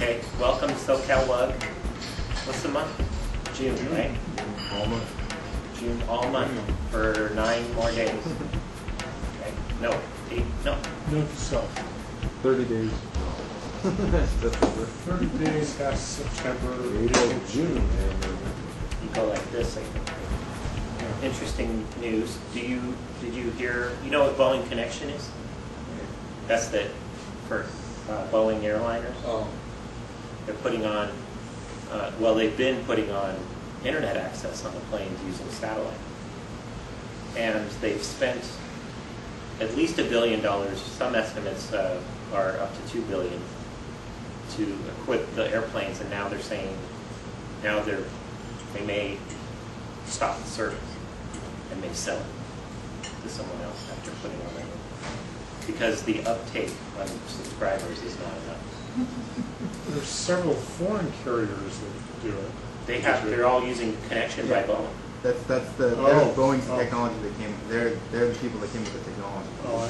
Okay, welcome to SOCALWUG. What's the month? June, right? All month. June, all month for 9 more days. Okay. No, 8, no. Note to self. 30 days. September. 30 days past September. April, June. You go like this, I think. Yeah. Interesting news. Did you hear, you know what Boeing Connexion is? That's for Boeing airliners. Oh. They're putting on, well, they've been putting on internet access on the planes using satellite. And they've spent at least $1 billion, some estimates are up to $2 billion, to equip the airplanes, and now they're saying, now they may stop the service and may sell it to someone else after putting on that. Because the uptake on subscribers is not enough. There's several foreign carriers that do it. They're all using Connexion by Boeing. That's Boeing's technology that came. They're the people that came with the technology. Oh, I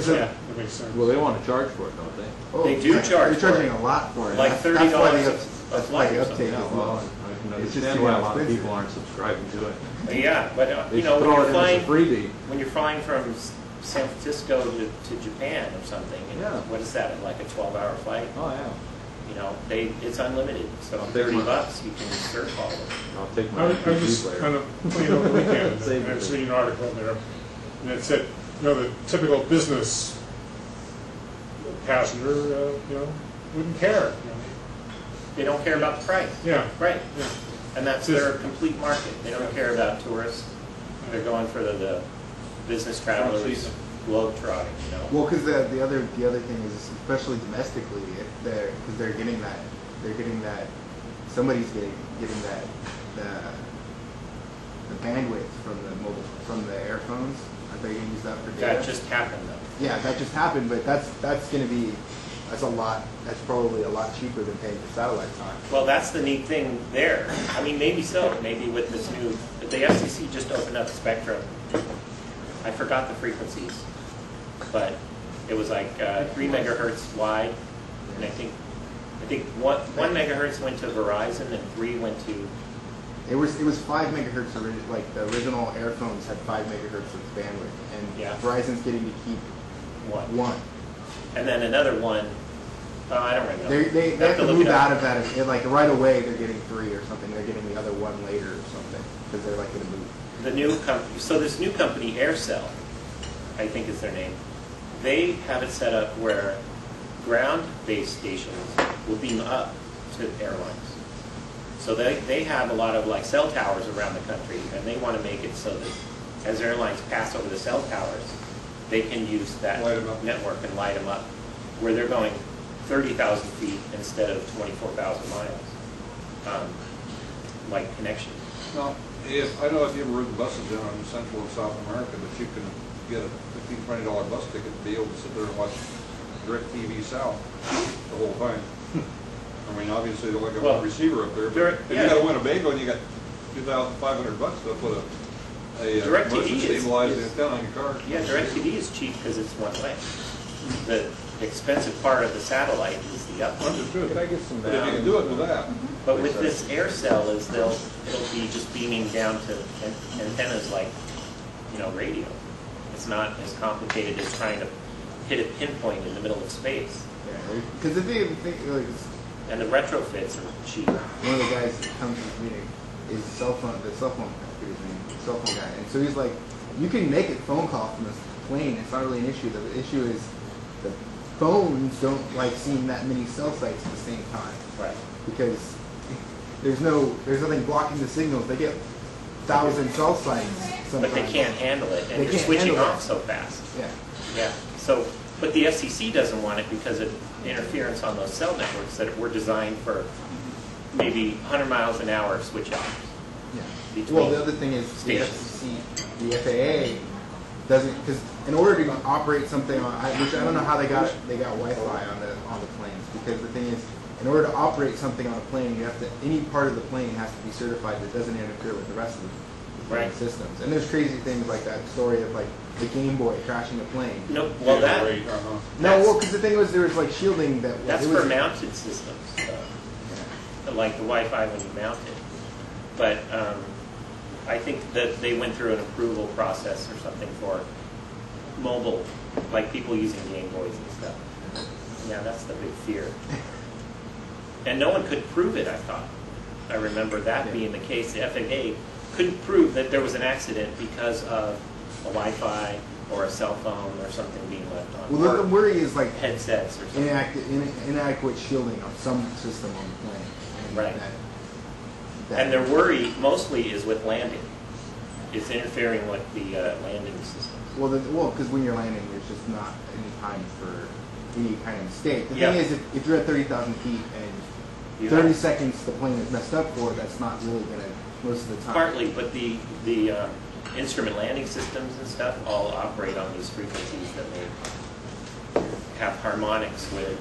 see. Yeah. That makes sense. Well, they want to charge for it, don't they? Oh, They do charge They're charging for it. a lot for it. Like $30 That's why the uptake Yeah, is well, low. I can It's just understand too why a lot of expensive. people aren't subscribing to it. Yeah, but They you should know, throw it in as a freebie. when you're flying from San Francisco to Japan or something, and Yeah. what is that? Like a 12-hour flight? Oh, yeah. You know, it's unlimited. So I'll take $30 my- you can surf all of it. I'll take I my was just player. kind of playing over the weekend, Save and I it. seen an article there, and it said, you know, the typical business passenger, wouldn't care. They don't care about the price. Yeah. Right. Yeah. And that's Just- their complete market. They don't care about tourists. They're going for the business travelers, globe-trotting, you know. Well, because the other thing is, especially domestically, if they're getting that somebody's getting that the bandwidth from the airphones. Are they going to use that for data? That just happened, though. Yeah, that just happened, but that's a lot. That's probably a lot cheaper than paying for satellite time. Well, that's the neat thing there. I mean, maybe so. Maybe with this new, the FCC just opened up spectrum. I forgot the frequencies, but it was like 3 megahertz wide, and I think one megahertz went to Verizon and 3 went to. It was 5 megahertz. Like the original Airphones had 5 megahertz of bandwidth, and Yeah. Verizon's getting to keep one. And then another one. I don't remember. They Have have to look move it up. out of that. Like right away, they're getting 3 or something. They're getting the other one later or something because they're like going to move. The new company. So this new company, Aircell, I think is their name. They have it set up where ground-based stations will beam up to airlines. So they have a lot of like cell towers around the country, and they want to make it so that as airlines pass over the cell towers, they can use that Light 'em up. network and light them up, where they're going 30,000 feet instead of 24,000 miles, like Connexion. Now, I know if you ever ridden buses down in Central and South America, that you can get a $15, $20 bus ticket to be able to sit there and watch DirecTV South the whole time. I mean, obviously, they're like a Well, receiver up there, but if you got a Winnebago and you got $2,500 to put a DirecTV motion is- stabilized is- antenna on your car. Yeah, DirecTV is cheap because it's one way. The expensive part of the satellite is the up. Understood. Can I get some But if you can do it with that, But with this Aircell, it'll be just beaming down to antennas like, radio. It's not as complicated as trying to hit a pinpoint in the middle of space. Because if you think like And the retrofits are cheap. one of the guys that comes to the meeting is the cell phone guy, and so he's like, you can make a phone call from this plane. It's not really an issue. The issue is the phones don't like seeing that many cell sites at the same time Right. because there's nothing blocking the signals. They get 1,000 cell sites sometimes. But they can't handle it, and They you're can't switching handle it. off so fast. Yeah. Yeah. So, but the FCC doesn't want it because of interference on those cell networks that were designed for maybe 100 miles an hour switch off. Yeah. Between Well, the other thing is the stations. FCC, the FAA doesn't, because in order to operate something on, which I don't know how they got Wi-Fi on the planes, because the thing is, in order to operate something on a plane, you have to, any part of the plane has to be certified that doesn't interfere with the rest of the plane Right. systems. And there's crazy things like that story of like the Game Boy crashing a plane. No, well yeah, right, No, well, because the thing was there was like shielding that that's it was, for mounted systems. Though. like the Wi-Fi when you mount it. But I think that they went through an approval process or something for mobile, like people using Game Boys and stuff. Yeah, that's the big fear. And no one could prove it, I thought. I remember that being the case. The FAA couldn't prove that there was an accident because of a Wi-Fi or a cell phone or something being left on. Well, the worry is like headsets or something. inadequate shielding of some system on the plane. And Right. that And their worry mostly is with landing. It's interfering with the landing system. well, because when you're landing, there's just not any time for any kind of mistake. The Yeah. thing is, if you're at 30,000 feet and You 30 have- seconds the plane is messed up for, that's not really going to, most of the time. Partly, but the instrument landing systems and stuff all operate on these frequencies that they have harmonics with,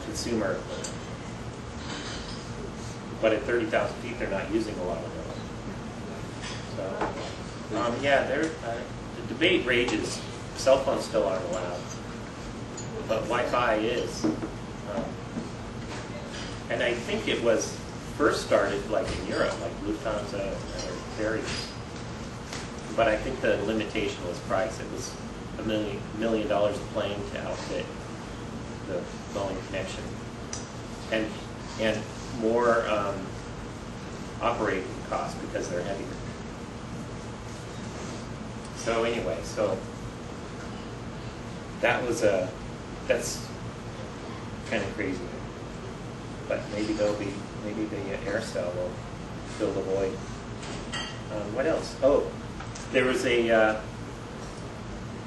consumer. But at 30,000 feet, they're not using a lot of those. So, the debate rages. Cell phones still aren't allowed, but Wi-Fi is. And I think it was first started like in Europe, like Lufthansa and other carriers. But I think the limitation was price. It was $1 million a plane to outfit the Boeing Connexion, and more operating costs because they're heavier. So anyway, that's kind of crazy. But maybe the air cell will fill the void. What else? Oh, there was an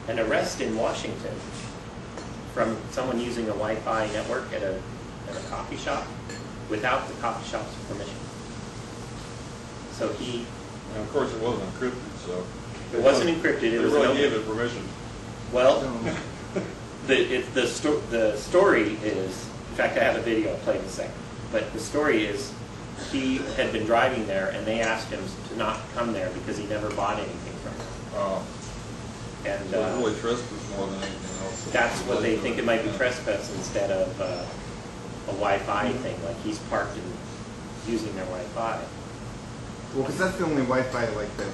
arrest in Washington from someone using a Wi-Fi network at a coffee shop without the coffee shop's permission. So And of course, it wasn't encrypted, so. it wasn't encrypted. They It was really gave it permission. Well, the story is, in fact, I have a video. I'll play in a second. But the story is, he had been driving there, and they asked him to not come there because he never bought anything from them. Oh. And So it's really trespass more than anything else. that's what they think it might be trespass instead of a Wi-Fi thing, like he's parked and using their Wi-Fi. Well, because that's the only Wi-Fi like the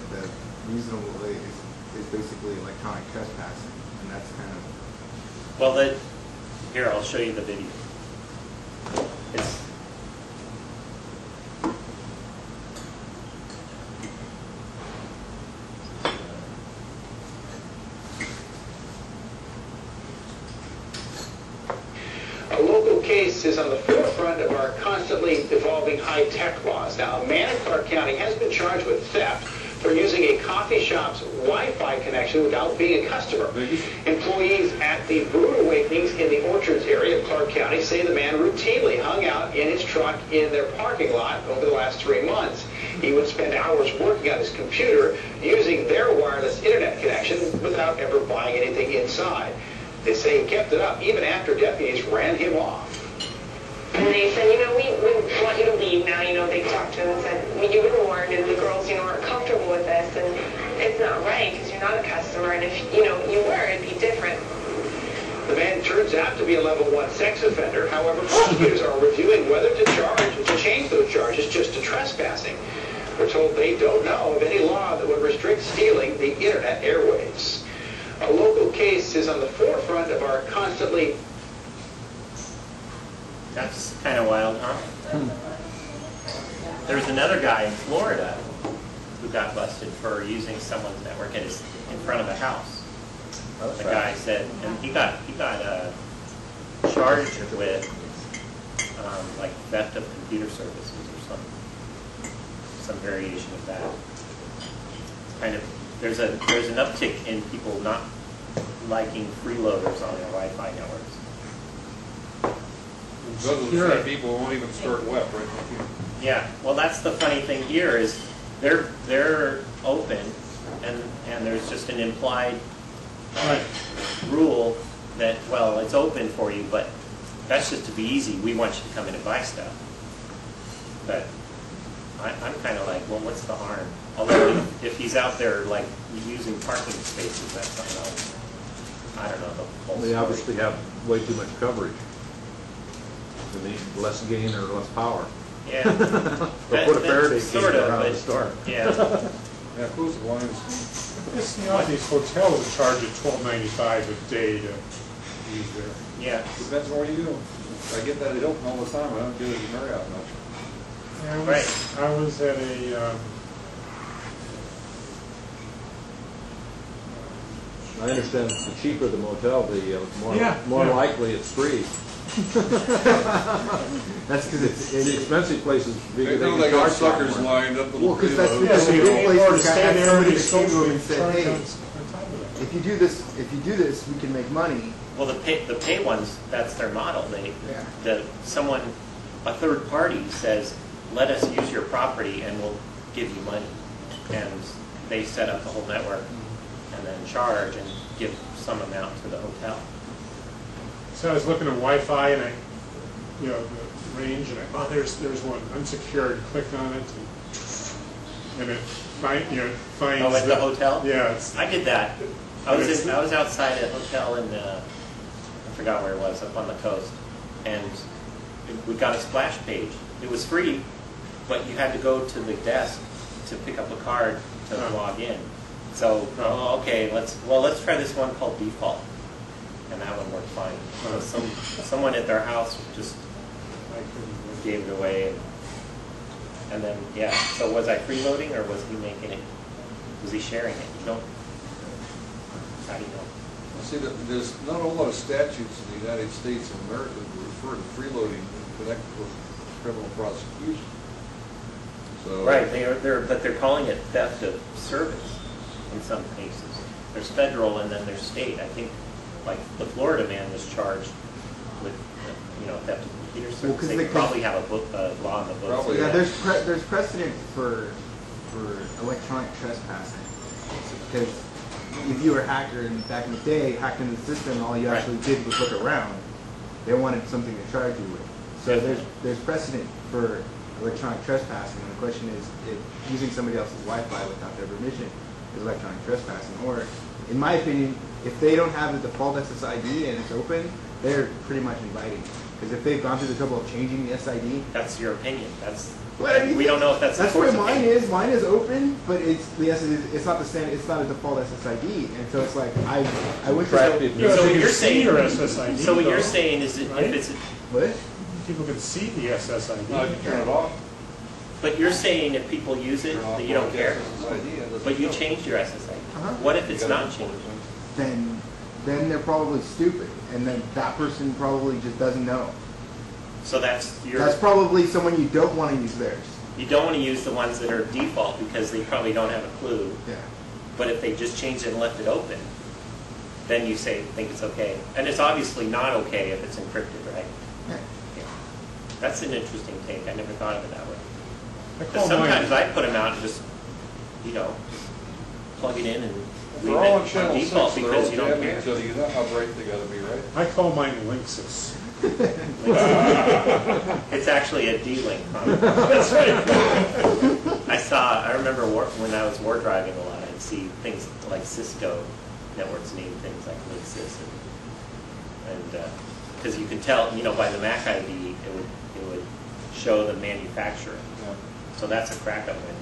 reasonable is basically electronic trespassing, and that's kind of. Well, here I'll show you the video. It's A local case is on the forefront of our constantly evolving high-tech laws. Now, a man in Clark County has been charged with theft for using a coffee shop's Wi-Fi connection without being a customer. Employees at the Rude Awakenings in the Orchards area of Clark County say the man routinely hung out in his truck in their parking lot over the last 3 months. He would spend hours working on his computer using their wireless internet connection without ever buying anything inside. They say he kept it up even after deputies ran him off. And they said, we want you to leave now. They talked to him and said, you've been warned, and the girls, aren't comfortable with this, and it's not right because you're not a customer, and if, you were, it'd be different. The man turns out to be a level 1 sex offender. However, prosecutors are reviewing whether to change those charges just to trespassing. We're told they don't know of any law that would restrict stealing the internet airwaves. A local case is on the forefront of our constantly... That's kind of wild, huh? There's another guy in Florida who got busted for using someone's network in front of a house. The guy said, and he got charged with like theft of computer services or some variation of that. Kind of there's an uptick in people not liking freeloaders on their Wi-Fi networks. Those are the same people who won't even start web, right? Yeah, well, that's the funny thing here is they're open, and there's just an implied rule that, well, it's open for you, but that's just to be easy. We want you to come in and buy stuff. But I'm kind of like, well, what's the harm? Although if he's out there like using parking spaces, that's something else. I don't know the whole They story. obviously have way too much coverage. to me. Less gain or less power. Yeah. Or put a Faraday cage sort of, around the but- store. Yeah. Yeah, close the blinds. Yes, you know, these hotels will charge you $12.95 a day to use there. Yeah. Depends on what you do. I get that at Hilton all the time, I don't do it at Marriott much. I was at a, I understand the cheaper the motel, the more Yeah. likely it's free. That's because it's The expensive places, They they know can they got charge a lot suckers more. lined up. well, because that's yeah, because so the you big pay more to places got stay had there, somebody they that came to them and socially said, charge hey, on top of that. if you do this, we can make money. Well, the pay ones, that's their model. Yeah. A third party says, let us use your property and we'll give you money. And they set up the whole network and then charge and give some amount to the hotel. So I was looking at Wi-Fi and the range, and there's one unsecured. Click on it, and it finds. Oh, at the hotel? Yeah, it's I did that. I was outside a hotel in I forgot where it was, up on the coast, and we got a splash page. It was free, but you had to go to the desk to pick up a card to log in. So, okay, let's try this one called Default, and that one worked fine. So someone at their house just gave it away, and then So was I freeloading or was he making it? Was he sharing it? You don't. How do you know? See, there's not a whole lot of statutes in the United States of America that refer to freeloading connected with criminal prosecution. So, Right, but they're calling it theft of service in some cases. There's federal and then there's state. I think, like the Florida man was charged with, theft of computer service. Well, 'cause they they probably have a law in the books. Probably, Yeah, there's precedent for electronic trespassing. Because if you were a hacker back in the day, hacked into the system, all you Right. actually did was look around. They wanted something to charge you with. So there's precedent for electronic trespassing, and the question is if using somebody else's Wi-Fi without their permission is electronic trespassing. Or, in my opinion, if they don't have the default SSID and it's open, they're pretty much inviting. Because if they've gone through the trouble of changing the SID, That's your opinion. we don't know if that's the where court's mine opinion. is. Mine is open, but it's not the same. It's not a default SSID, and so it's like I wish. Attractive. Yeah, So they what can you're see saying- your SSID. So what though, you're saying is that right? if it's, What? people can see the SSID. no, you turn it off. but you're saying if people use it, Turn off that you don't the care. SSID, it doesn't But you show. changed your SSID. Uh-huh. What if You it's gotta not changed? Then they're probably stupid, and then that person probably just doesn't know. So that's That's probably someone you don't want to use theirs. you don't want to use the ones that are default because they probably don't have a clue. Yeah. But if they just changed it and left it open, then you think it's okay. And it's obviously not okay if it's encrypted, right? Yeah. Yeah. That's an interesting take. I never thought of it that way. I But call sometimes mine. I put them out and just, plug it in and leave They're all on it channel on 6, default they're all because you don't jamming care. each other. You know how bright they gotta be, right? I call mine Linksys. It's actually a D-Link. That's right. I remember when I was war driving a lot, I'd see things like Cisco networks name things like Linksys, and because you could tell, by the MAC ID, it would show the manufacturer. Yeah. So that's a crack up win.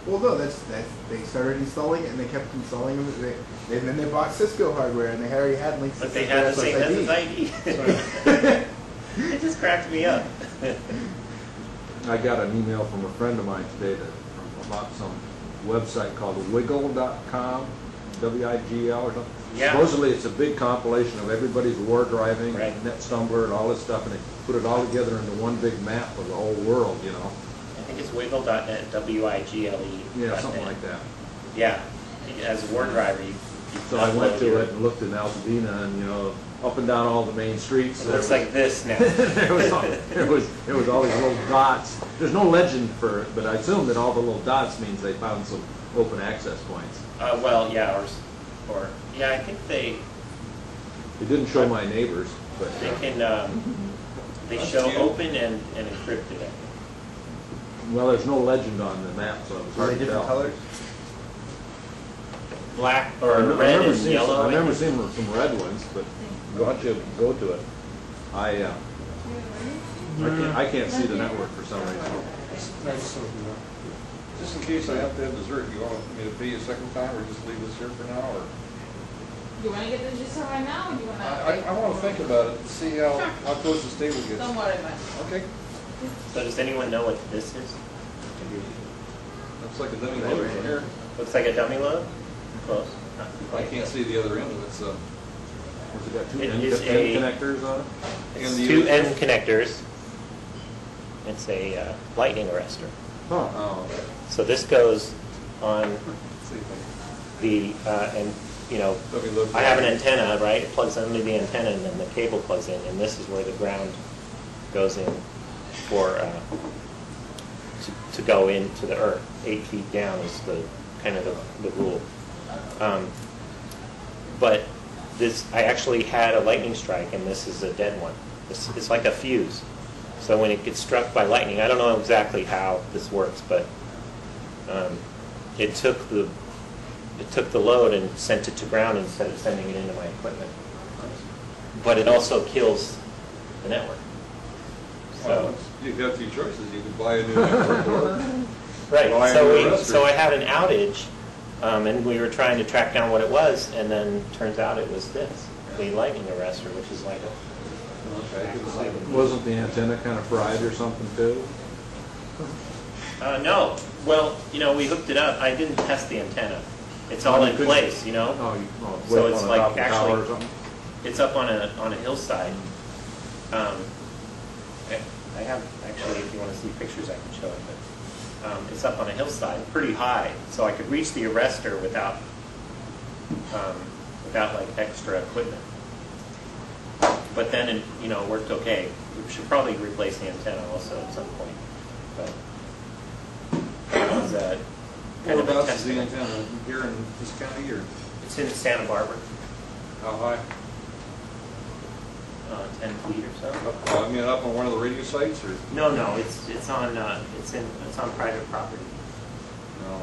Well, no, that's they started installing it, and they kept installing them. And then they bought Cisco hardware, and they already had links. But they had the same SSID. It just cracked me up. I got an email from a friend of mine today about some website called wiggle.com, W-I-G-L or something. Yeah. Supposedly it's a big compilation of everybody's war driving, Right. NetStumbler and all this stuff, and they put it all together into one big map of the whole world, I think it's wiggle.net, W-I-G-L-E. Yeah, something like that. Yeah. As a war driver, you So I went upload to your- it and looked in Altadena and, up and down all the main streets. It looks like this now. there was all these little dots. There's no legend for it, but I assume that all the little dots means they found some open access points. Well, yeah, I think they It didn't show my neighbors, but can they That's show cute. open and encrypted. I think. well, there's no legend on the map, so it was Are hard they to different tell. colors? Black or red and yellow. I've I never think. seen some red ones, but why don't you go to it? I can't see the network for some reason. That's so good. Just in case I have to have dessert, you want me to pay you a second time, or just leave this here for now, or? You want to get the dessert right now, or do you want to? I want to think about it, to see how close the stable gets. Don't worry about it. Okay. So does anyone know what this is? Looks like a dummy load from here. Looks like a dummy load? Close. Not I quite. can't see the other end of it, so. Has it got two It end is connectors on it? It's And the two other- end connectors. It's a lightning arrestor. Huh. Oh, okay. So this goes on Let's see if the, and, you know, Let me look. I have an antenna, right? It plugs into the antenna and then the cable plugs in, and this is where the ground goes in for, to go into the earth. 8 feet down is the, kind of the rule. But this, I actually had a lightning strike, and this is a dead one. It's like a fuse. So when it gets struck by lightning, I don't know exactly how this works, but it took the load and sent it to ground instead of sending it into my equipment. But it also kills the network. So You've got two choices. You could buy a new network. right. Buy a So new arrestor. so I had an outage, and we were trying to track down what it was, and then turns out it was this, the lightning arrestor, which is like a. Okay. Wasn't the antenna kind of fried or something too? No. Well, you know, we hooked it up. I didn't test the antenna. It's all in place, you know. Oh, So way it's on the like top of the tower actually- or something? It's up on a hillside. I have actually, if you want to see pictures, I can show it. But it's up on a hillside, pretty high, so I could reach the arrestor without like extra equipment. But then it, you know, worked okay. We should probably replace the antenna also at some point. But it was kind of a Whereabouts is the test. antenna? Here in this county, or It's in Santa Barbara, how high? 10 feet or so. I mean, up on one of the radio sites, or? No, it's on private property. No.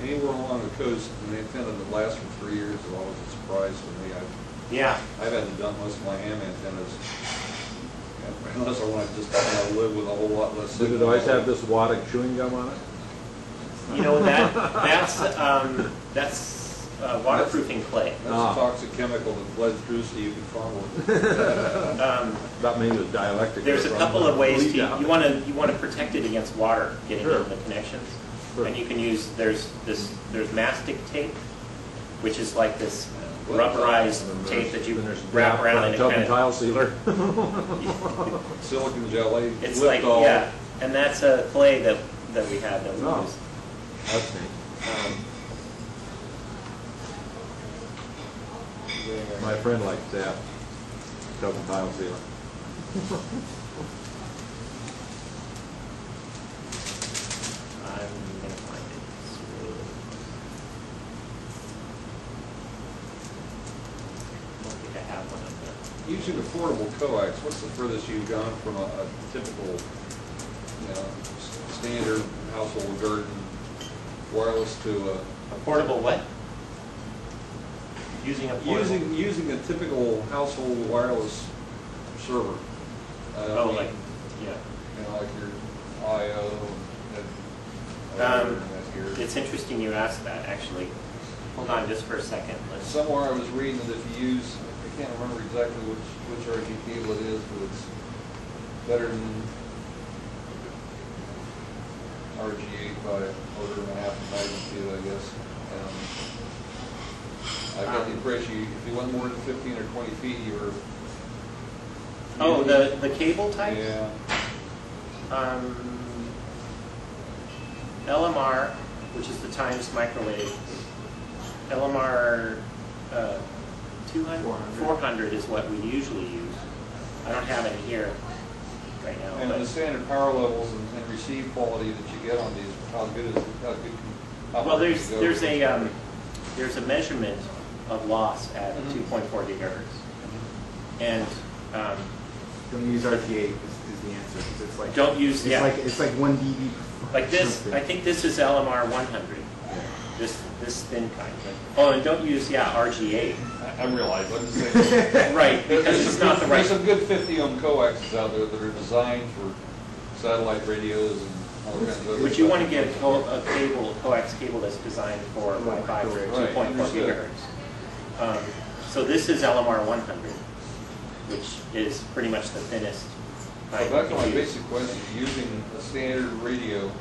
Anywhere along the coast, an antenna that lasts for 3 years is always a surprise to me. Yeah. I've had to dump most of my ham antennas, unless I want to just live with a whole lot less. Did it always have this wad of chewing gum on it? You know that's waterproofing clay. That's Ah. a toxic chemical that bled through so you could fumble it. That maybe was dielectric. There's a couple of ways to you want to protect it against water getting Sure. in the connections, Sure. and you can use there's mastic tape, which is like this rubberized tape that you Then there's wrap around and it tub and kind of tile sealer. Silicon jelly. it's like Liptol. yeah, and that's a clay that we had that we Oh. used. That's neat. My friend likes that tub and tile sealer. I'm gonna find it. It's really- I don't think I have one of them. Using affordable coax, what's the furthest you've gone from a typical, standard household garden wireless to A portable what? Using a portable. using a typical household wireless server? Oh, like yeah. like your IO and It's interesting you asked that, actually. Hold on just for a second. Let's, Somewhere I was reading that if you use, I can't remember exactly which RG cable it is, but it's better than RG8 by an order and a half of magnitude, I guess. I got the impression if you went more than 15 or 20 feet, you were. oh, the cable type? Yeah. LMR, which is the Times microwave. LMR 200? 400 is what we usually use. I don't have any here right now. And but the standard power levels and receive quality that you get on these, how good is it? How well, far can you go? there's a measurement of loss at 2.4 gigahertz, and Don't use RTA is the answer, 'cause it's like don't use it's like 1 dB. like this. I think this is LMR 100. this thin kind. Oh, and don't use RGA. I realize, I'm just saying. Right, because it's not the right. There's some good 50-ohm coaxes out there that are designed for satellite radios and all kinds of other But you stuff. want to get a cable, a coax cable that's designed for Wi-Fi for Right, 2.4 understood. gigahertz. So this is LMR 100, which is pretty much the thinnest. So type back to you my can use. basic question, using a standard radio,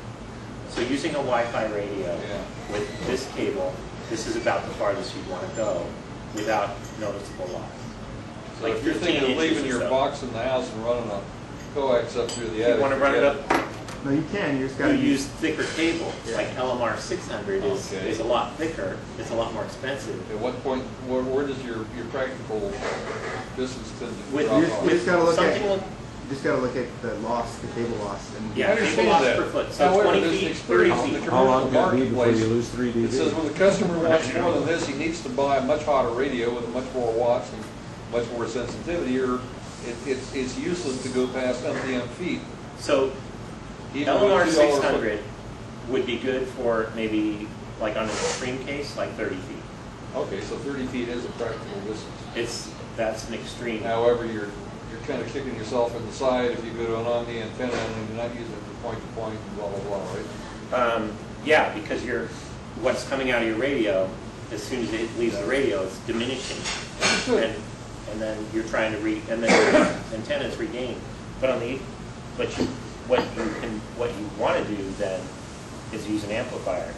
So using a Wi-Fi radio Yeah. with this cable, this is about the farthest you'd want to go without noticeable loss. so if you're 15 thinking of inches leaving or your so. box in the house and running a coax up through the If attic. you want to run it forget up, No, you can. You just you gotta use thicker cable, Yeah. like LMR 600 Okay. is a lot thicker, it's a lot more expensive. At what point, where does your practical distance tend to With- drop You off? just gotta look Something at. will, You just gotta look at the loss, the cable loss, and yeah, I cable understand loss that. per foot, so However, 20 there's an feet, 30 experience feet. that How long can it be before you marketplace. lose 3 dB? It says when the customer wants more than this, he needs to buy a much hotter radio with much more watts and much more sensitivity, or it's useless to go past umpty feet. So Even with LMR $2 600 would be good for maybe, like on an extreme case, like 30 feet. Okay, so 30 feet is a practical distance. That's an extreme. However, you're kind of kicking yourself in the side if you go to an omni antenna and you're not using it for point to point and blah, blah, blah, right? Yeah, because what's coming out of your radio, as soon as it leaves the radio, it's diminishing. Understood. And then you're trying to and then your antenna's regained. But what you want to do then is use an amplifier.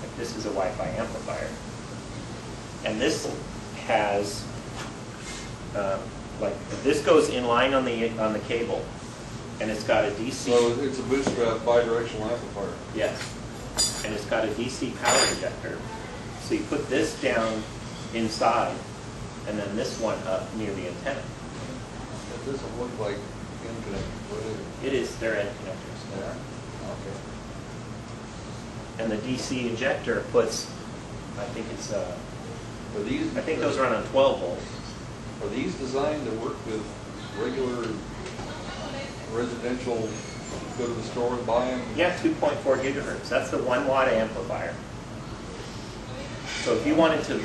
Like this is a Wi-Fi amplifier. And this has this goes in line on the cable, and it's got a DC. So it's a bootstrap bidirectional amplifier. Yes, and it's got a DC power injector. So you put this down inside, and then this one up near the antenna. It doesn't look like end connectors. What is it? It is their end connectors. There? Okay. And the DC injector puts, I think those run on 12 volts. Are these designed to work with regular residential, go to the store and buy them? Yeah, 2.4 gigahertz. That's the 1 watt amplifier. So if you wanted to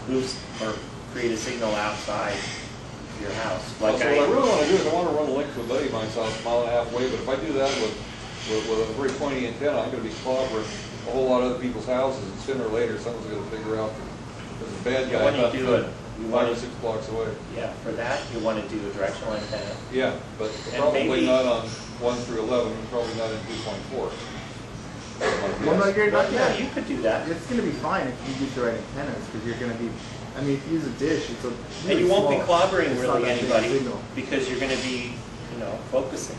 boost or create a signal outside your house, So what I really want to do is I want to run a link to a buddy of mine's house a mile and a half away, but if I do that with a very pointy antenna, I'm going to be clobbering a whole lot of other people's houses, and sooner or later someone's going to figure out that there's a bad guy When you about do it, you 5 want or to, 6 blocks away. yeah, for that you want to do a directional antenna. Yeah, but And probably maybe- not on 1 through 11, and probably not in 2.4. well, no, you're not. Yeah, you could do that. It's gonna be fine if you use the right antennas, because you're gonna be. I mean, if you use a dish, it's a. And Really you won't be small. clobbering It's not really that big a anybody signal. because you're going to be, focusing.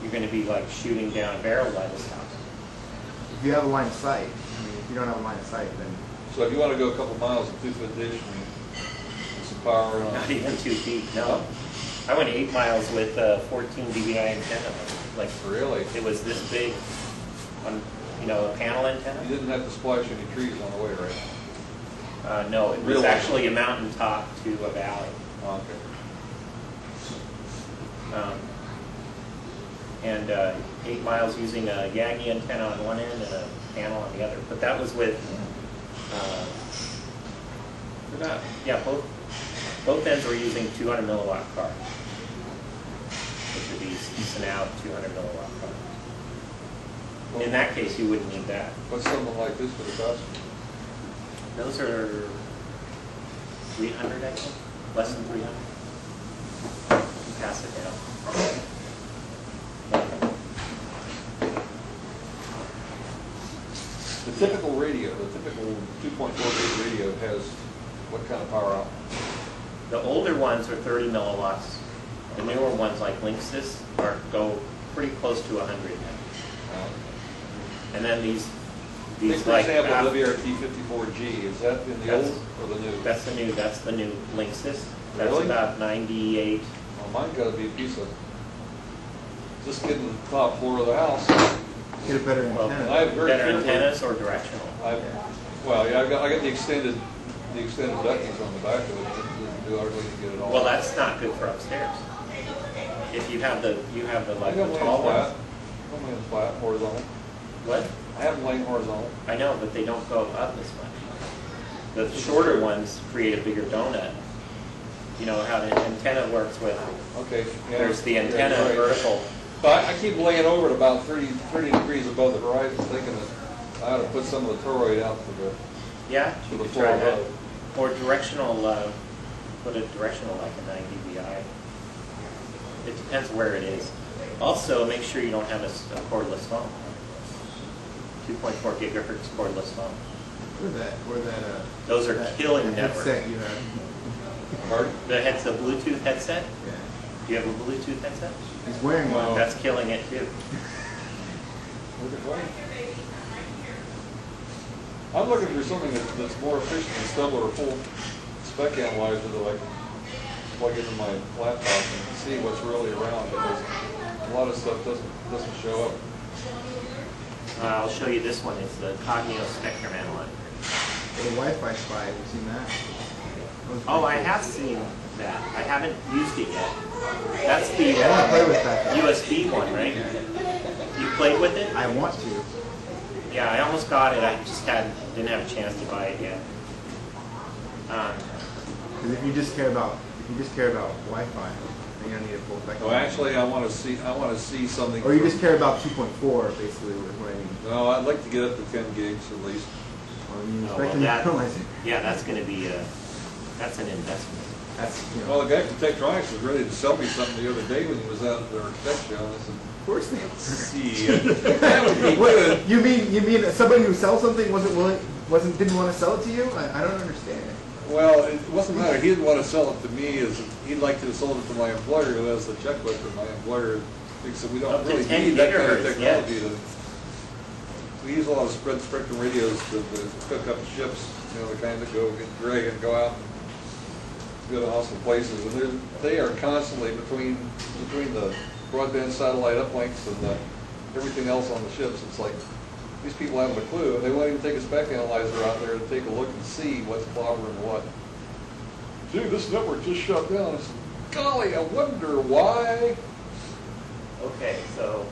You're going to be like shooting down a barrel by this house. If you have a line of sight, I mean, if you don't have a line of sight, then So if you want to go a couple miles, a 2-foot dish and some power on. Not even 2 feet, no. I went 8 miles with a 14 dBi antenna. Like, Really? it was this big, on, a panel antenna. You didn't have to splash any trees on the way, right? No, it was Really? actually a mountaintop to a valley. Okay. And 8 miles using a Yagi antenna on one end and a panel on the other. But that was with, both ends were using 200 milliwatt car. Which would be decent out 200 milliwatt car. In that case, you wouldn't need that. What's something like this for the cost? Those are 300, I think, less than 300. Pass it down. The typical radio, the typical 2.4 gig radio has what kind of power out? The older ones are 30 milliwatts. The newer ones, like Linksys, go pretty close to 100 now. And then these Take for like example, app- WRT54G, is that in the That's- old or the new? That's the new Linksys. That's Really? about 98. Well, mine's gotta be a piece of, just getting to the top floor of the house. get a better Well, antenna. I have very better carefully- antennas or directional. I got the extended ductings on the back of it, that do hardly get it all. Well, that's not good for upstairs. If you have the I like got the mine tall flat, ones. I got mine flat, horizontal. What? I I have them laying horizontal. I know, but they don't go up as much. The shorter ones create a bigger donut. You know how the antenna works with, Okay. Yeah, there's the antenna yeah, right. vertical. But I keep laying over at about 30 degrees above the horizon, thinking that I ought to put some of the toroid out to the, Yeah, to you the could floor try that. above. Or directional, put a directional like a 9 dBi. It depends where it is. Also, make sure you don't have a cordless phone. 2.4 gigahertz cordless phone. Those are that killing networks. headset you have. Pardon? The headset, Bluetooth headset? Yeah. Do you have a Bluetooth headset? He's wearing one. No. That's killing it too. I'm looking for something that's more efficient than Stubble or full spec analyzer that I can plug into my laptop and see what's really around, because a lot of stuff doesn't show up. I'll show you this one. It's the Cognio Spectrum Analyzer. The Wi-Fi spy. Have you seen that? Oh, I have seen that. I haven't used it yet. That's the I want to play with that. USB one, right? You played with it? I want to. Yeah, I almost got it. I just didn't have a chance to buy it yet. Because if you just care about Wi-Fi, then you don't need a full spectrum. No, actually, I want to see something. Or you just care about 2.4, basically, is what I mean. No, I'd like to get up to 10 gigs at least. Or you Oh, spectrum well, analyzer. Yeah, that's going to be that's an investment. That's, you know. Well, the guy from Tektronix was ready to sell me something the other day when he was out at their tech show, and I said, Of course they are. "See, that would be good." You mean somebody who sells something didn't want to sell it to you? I don't understand. Well, it wasn't matter. He didn't want to sell it to me. He'd like to have sold it to my employer, who has the checkbook, but my employer thinks that we don't Up to really 10 need that kind of gigahertz, technology. We use a lot of spread spectrum radios to cook up ships, you know, the kind that go get drag and go out and go to hostile places, and they are constantly between the broadband satellite uplinks and everything else on the ships. It's like these people haven't a clue, and they won't even take a spec analyzer out there to take a look and see what's clobbering what. Gee, this network just shut down. I said, golly, I wonder why. Okay, so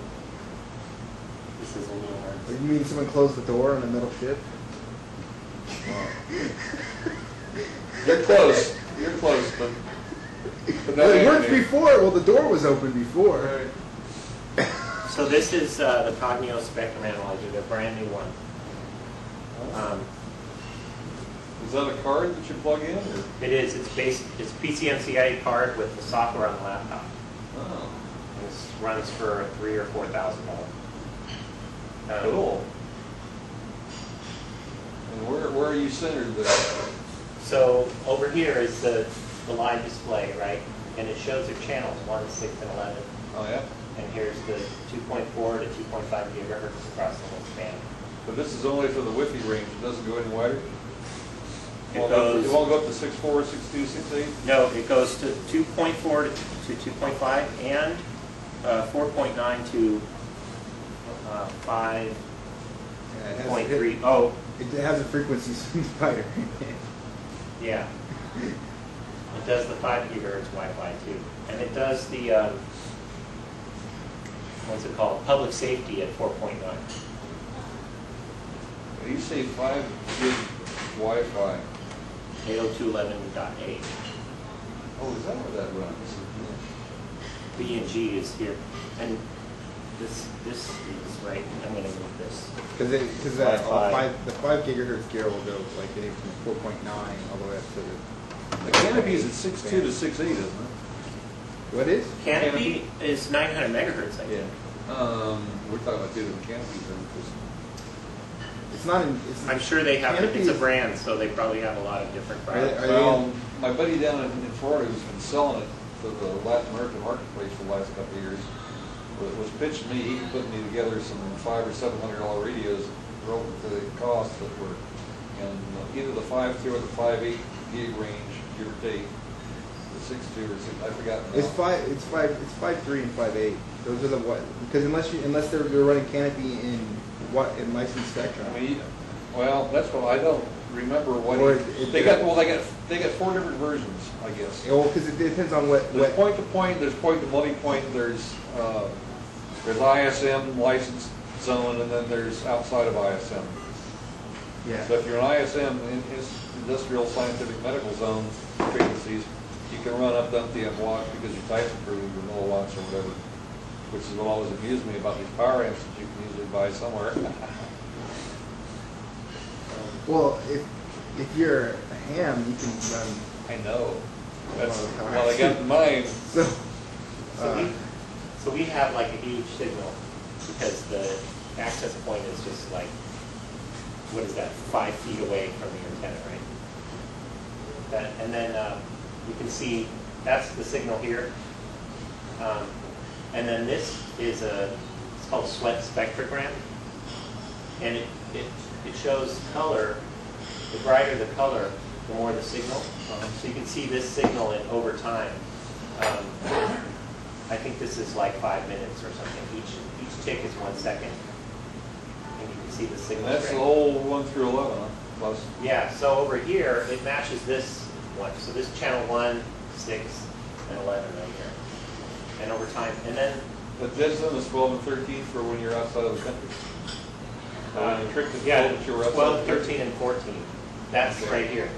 this is a little hard. Or you mean someone closed the door on a metal ship? You're close. You're close, but Well, it worked before. Well, the door was open before. Right. So this is the Cognio Spectrum Analyzer, the brand new one. Is that a card that you plug in? Or? It is. It's PCMCIA card with the software on the laptop. Oh, This runs for $3,000 or $4,000. cool. And where are you centered there? So over here is the live display, right? And it shows your channels 1, 6, and 11. Oh yeah. And here's the 2.4 to 2.5 gigahertz across the whole span. But this is only for the Wi-Fi range. It doesn't go any wider. It goes. It won't go up to 6.4, 6.2, 6.8. No, it goes to 2.4 to 2.5 and 4.9 to 5.3. Oh, It has a frequency spider. yeah. It does the 5 gigahertz Wi-Fi too, and it does the what's it called? Public safety at 4.9. You say 5 gig Wi-Fi. 802.11.8. Oh, is that where that runs? B and G is here, and this is right. I'm going to move this. Because Wi-Fi. the 5 gigahertz gear will go like anything from 4.9 all the way up to The canopy's at 6.2 to 6.8, isn't it? what is? Canopy is 900 megahertz, I think. We're talking about two different canopies then, because It's not in. I'm sure they have. Canopy It's a is- brand, so they probably have a lot of different Are they- products. are they well, my buddy down in Florida who's been selling it to the Latin American marketplace for the last couple of years was pitching me. He put me together some $500 or $700 radios relative to the cost that were in either the 5.2 or the 5.8 gig range, give or take. The 6.2 or 6, I forgot. now. It's 5.3 and 5.8. Those are the what? Because unless they're running Canopy in licensed spectrum. I mean, well, that's what I don't remember what Or they got. Well, they got 4 different versions, I guess. Well, because it depends on what. There's point to point. There's point to multi-point. There's ISM licensed zone, and then there's outside of ISM. Yeah. So if you're an ISM, industrial, scientific, medical zone frequencies, you can run up to umpteen watts because your type's approved, or milliwatts or whatever, which is what always amused me about these power amps that you can usually buy somewhere. Well, if you're a ham, you can run. I know. That's what I got in mind. So we have like a huge signal because the access point is just like, what is that, 5 feet away from the antenna, right? And then you can see that's the signal here. And then this is it's called sweat spectrogram. And it shows color. The brighter the color, the more the signal. So you can see this signal over time. I think this is like 5 minutes or something. Each tick is 1 second. And you can see the signal. And that's strength. the whole 1 through 11, huh? Plus. Yeah, so over here, it matches this one. So this channel 1, 6, and 11 right here. And over time, and then... The dead zone is 12 and 13 for when you're outside of the country. Yeah, that you were outside 12, of the country. 13, and 14. That's Okay. right here.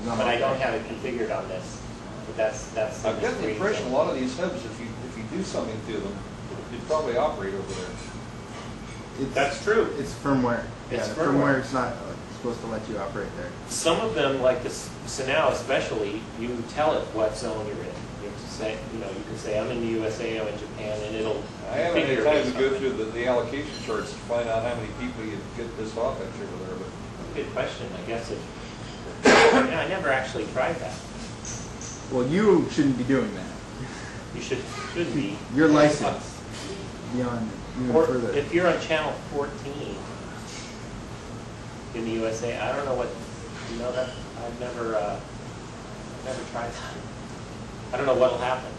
But I don't have it configured on this. But that's I've got the screen impression a thing. lot of these hubs, if you do something to them, you'd probably operate over there. That's true. It's firmware. It's yeah, firmware. It's not supposed to let you operate there. Some of them, like this Sonal especially, you tell it what zone you're in. You have to say, you can say I'm in the USA, I'm in Japan, and it'll I haven't had configure time based to go on through the allocation charts to find out how many people you get this off at over there, but that. Good question. I guess yeah, I never actually tried that. Well, you shouldn't be doing that. You should be. Your license beyond even Or further. if you're on channel 14 in the USA, I don't know what, that I've never tried that. I don't know what'll happen.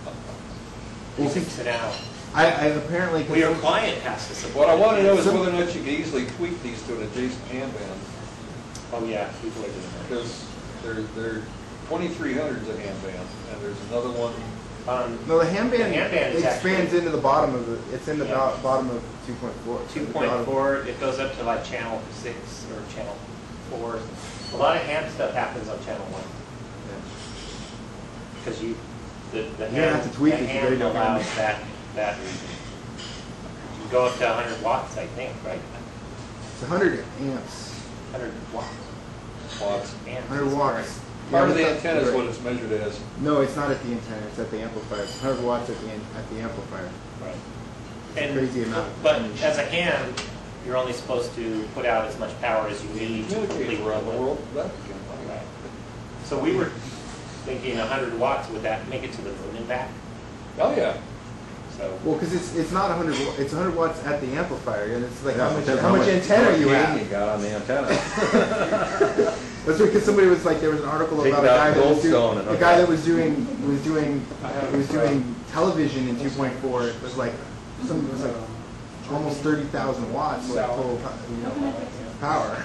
Well, Using Sonal. I apparently. Well, your client has to support what I want to know is So- whether or not you can easily tweak these to an adjacent hand band, Oh yeah, people are doing that. because they're 2300s a hand band, and there's another one. No, the hand band, The hand band is expands actually- into the bottom of the. It's in the Yeah. bottom of 2.4. 2.4, it goes up to like channel 6 or channel 4. A lot of ham stuff happens on channel 1. Because the You're gonna have to tweak the it to ham get it down. allows that region. You go up to 100 watts, I think, right? It's 100 amps. 100 watts. Watts. Amps 100 is watts. Part of the Yeah, antenna is right. what it's measured as. No, it's not at the antenna. It's at the amplifier. It's 100 watts at the amplifier. Right. It's a crazy amount. But as a ham, you're only supposed to put out as much power as you need to Communicate complete around the load. world. That can Right. So we were thinking 100 watts, would that make it to the moon and back? Oh yeah. So Well, because it's not 100. It's 100 watts at the amplifier, and it's like Yeah, how much depends antenna you gain have. you got on the antenna. That's because somebody was like, there was an article Take about a it out guy that was Goldstone doing, and a hook guy it that up. was doing television in 2.4. It was like almost 30,000 watts like total power.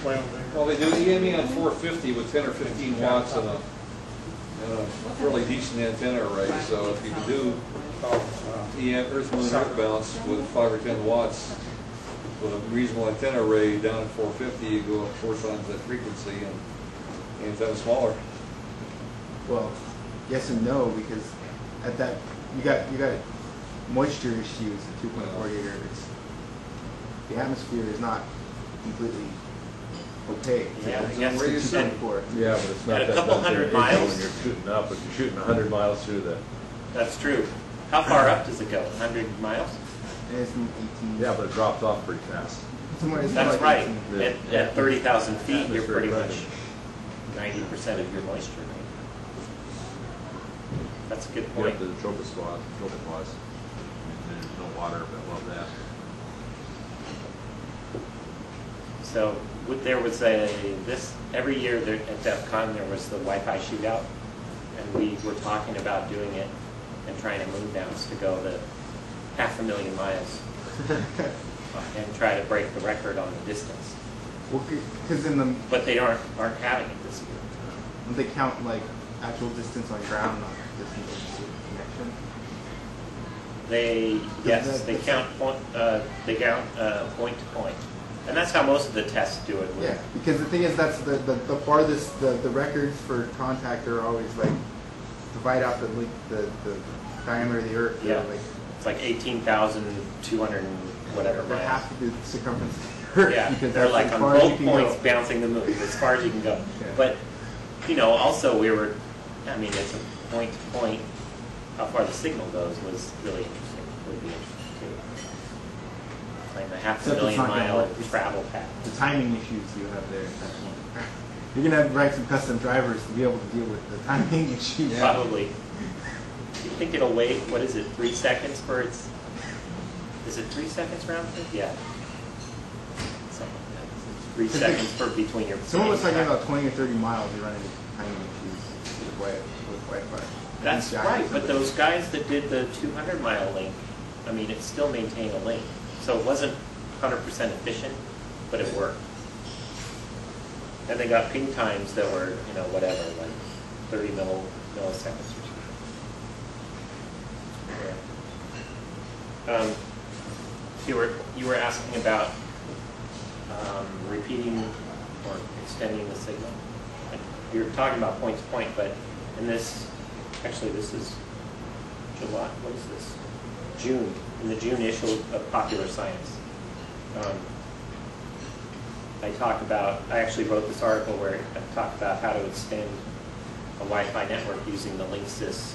Well, they do EME on 450 with 10 or 15 watts and a fairly decent antenna array. So if you can do Earth, Moon, Earth balance with 5 or 10 watts with a reasonable antenna array down at 450, you go up 4 times that frequency and the antenna smaller. Well, yes and no, because at that you got moisture issues at 2.4 gigahertz. The atmosphere is not completely opaque. Yeah, I guess Where you it's sit. 2.4. Yeah, but it's not At a that couple much hundred issue miles? when you're shooting up, but you're shooting 100 miles through the. that's true. How far up does it go? 100 miles? And it's 18. Yeah, but it drops off pretty fast. It's That's like right. 18. Yeah. At 30,000 feet, you're Atmospheric pretty much pressure. 90% of your moisture. Right? That's a good You point. have the tropopause. There's no water above that. So there was every year there, at DEF CON there was the Wi-Fi shootout, and we were talking about doing it and trying to move now to go to 500,000 miles and try to break the record on the distance. Well, because in the But they aren't having it this year. they count like actual distance on ground, not distance to connection. Yes, they count point to point, and that's how most of the tests do it. Yeah, because the thing is, that's the farthest, the records for contact are always like divide out the diameter of the Earth. Yeah, like, it's like 18,200 whatever they're miles. half of the circumference of the Earth. Yeah, because they're that's like as on far as you both can points go. bouncing the moon as far as you can go. Yeah. But also we were, I mean, it's a point to point. How far the signal goes was really interesting. Would be interesting too. Like a half a Except it's million not gonna mile work. It's travel path. The timing issues you have there. That's one. You're gonna have to write some custom drivers to be able to deal with the timing issues. Probably. You think it'll wait? What is it? 3 seconds for its? Is it 3 seconds round trip? Yeah. Something like that. 3 seconds for between your. Someone was talking about 20 or 30 miles. You run into timing issues with Wi-Fi. That's These guys right, are but the- those guys that did the 200-mile link, I mean, it still maintained a link. So it wasn't 100% efficient, but it worked. And they got ping times that were, whatever, like 30 milliseconds or something. Yeah. You were asking about repeating or extending the signal. You're talking about point to point, but in this, actually this is July, what is this? June, in the June issue of Popular Science. I actually wrote this article where I talked about how to extend a Wi-Fi network using the Linksys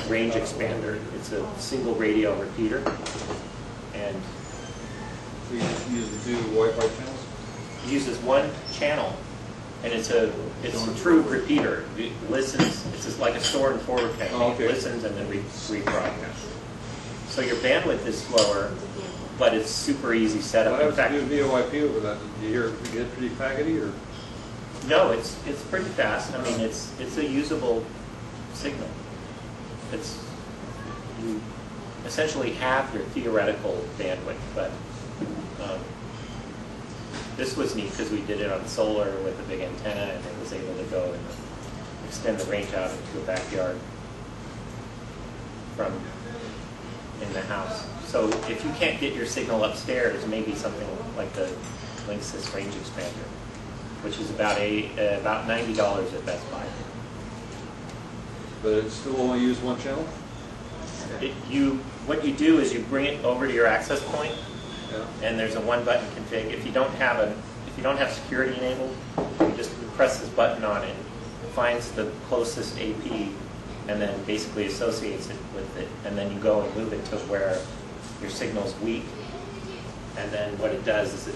range expander. It's a single radio repeater, and So you just use the 2 Wi-Fi channels? it uses one channel, and it's a true repeater. It listens. It's just like a store and forward technique. Oh, okay. It listens and then rebroadcasts. So your bandwidth is slower, but it's super easy setup. What In fact, happens to do VoIP over that? Do you get pretty packety or? no, it's pretty fast. I mean, it's a usable signal. You essentially have your theoretical bandwidth, but this was neat because we did it on solar with a big antenna, and it was able to go and extend the range out into a backyard from in the house. So if you can't get your signal upstairs, maybe something like the Linksys range expander, which is about $90 at Best Buy. But it still only use one channel? What you do is you bring it over to your access point, Yeah. and there's a one-button config. If you don't have security enabled, you just press this button on it, finds the closest AP, and then basically associates it with it, and then you go and move it to where your signal's weak, and then what it does is it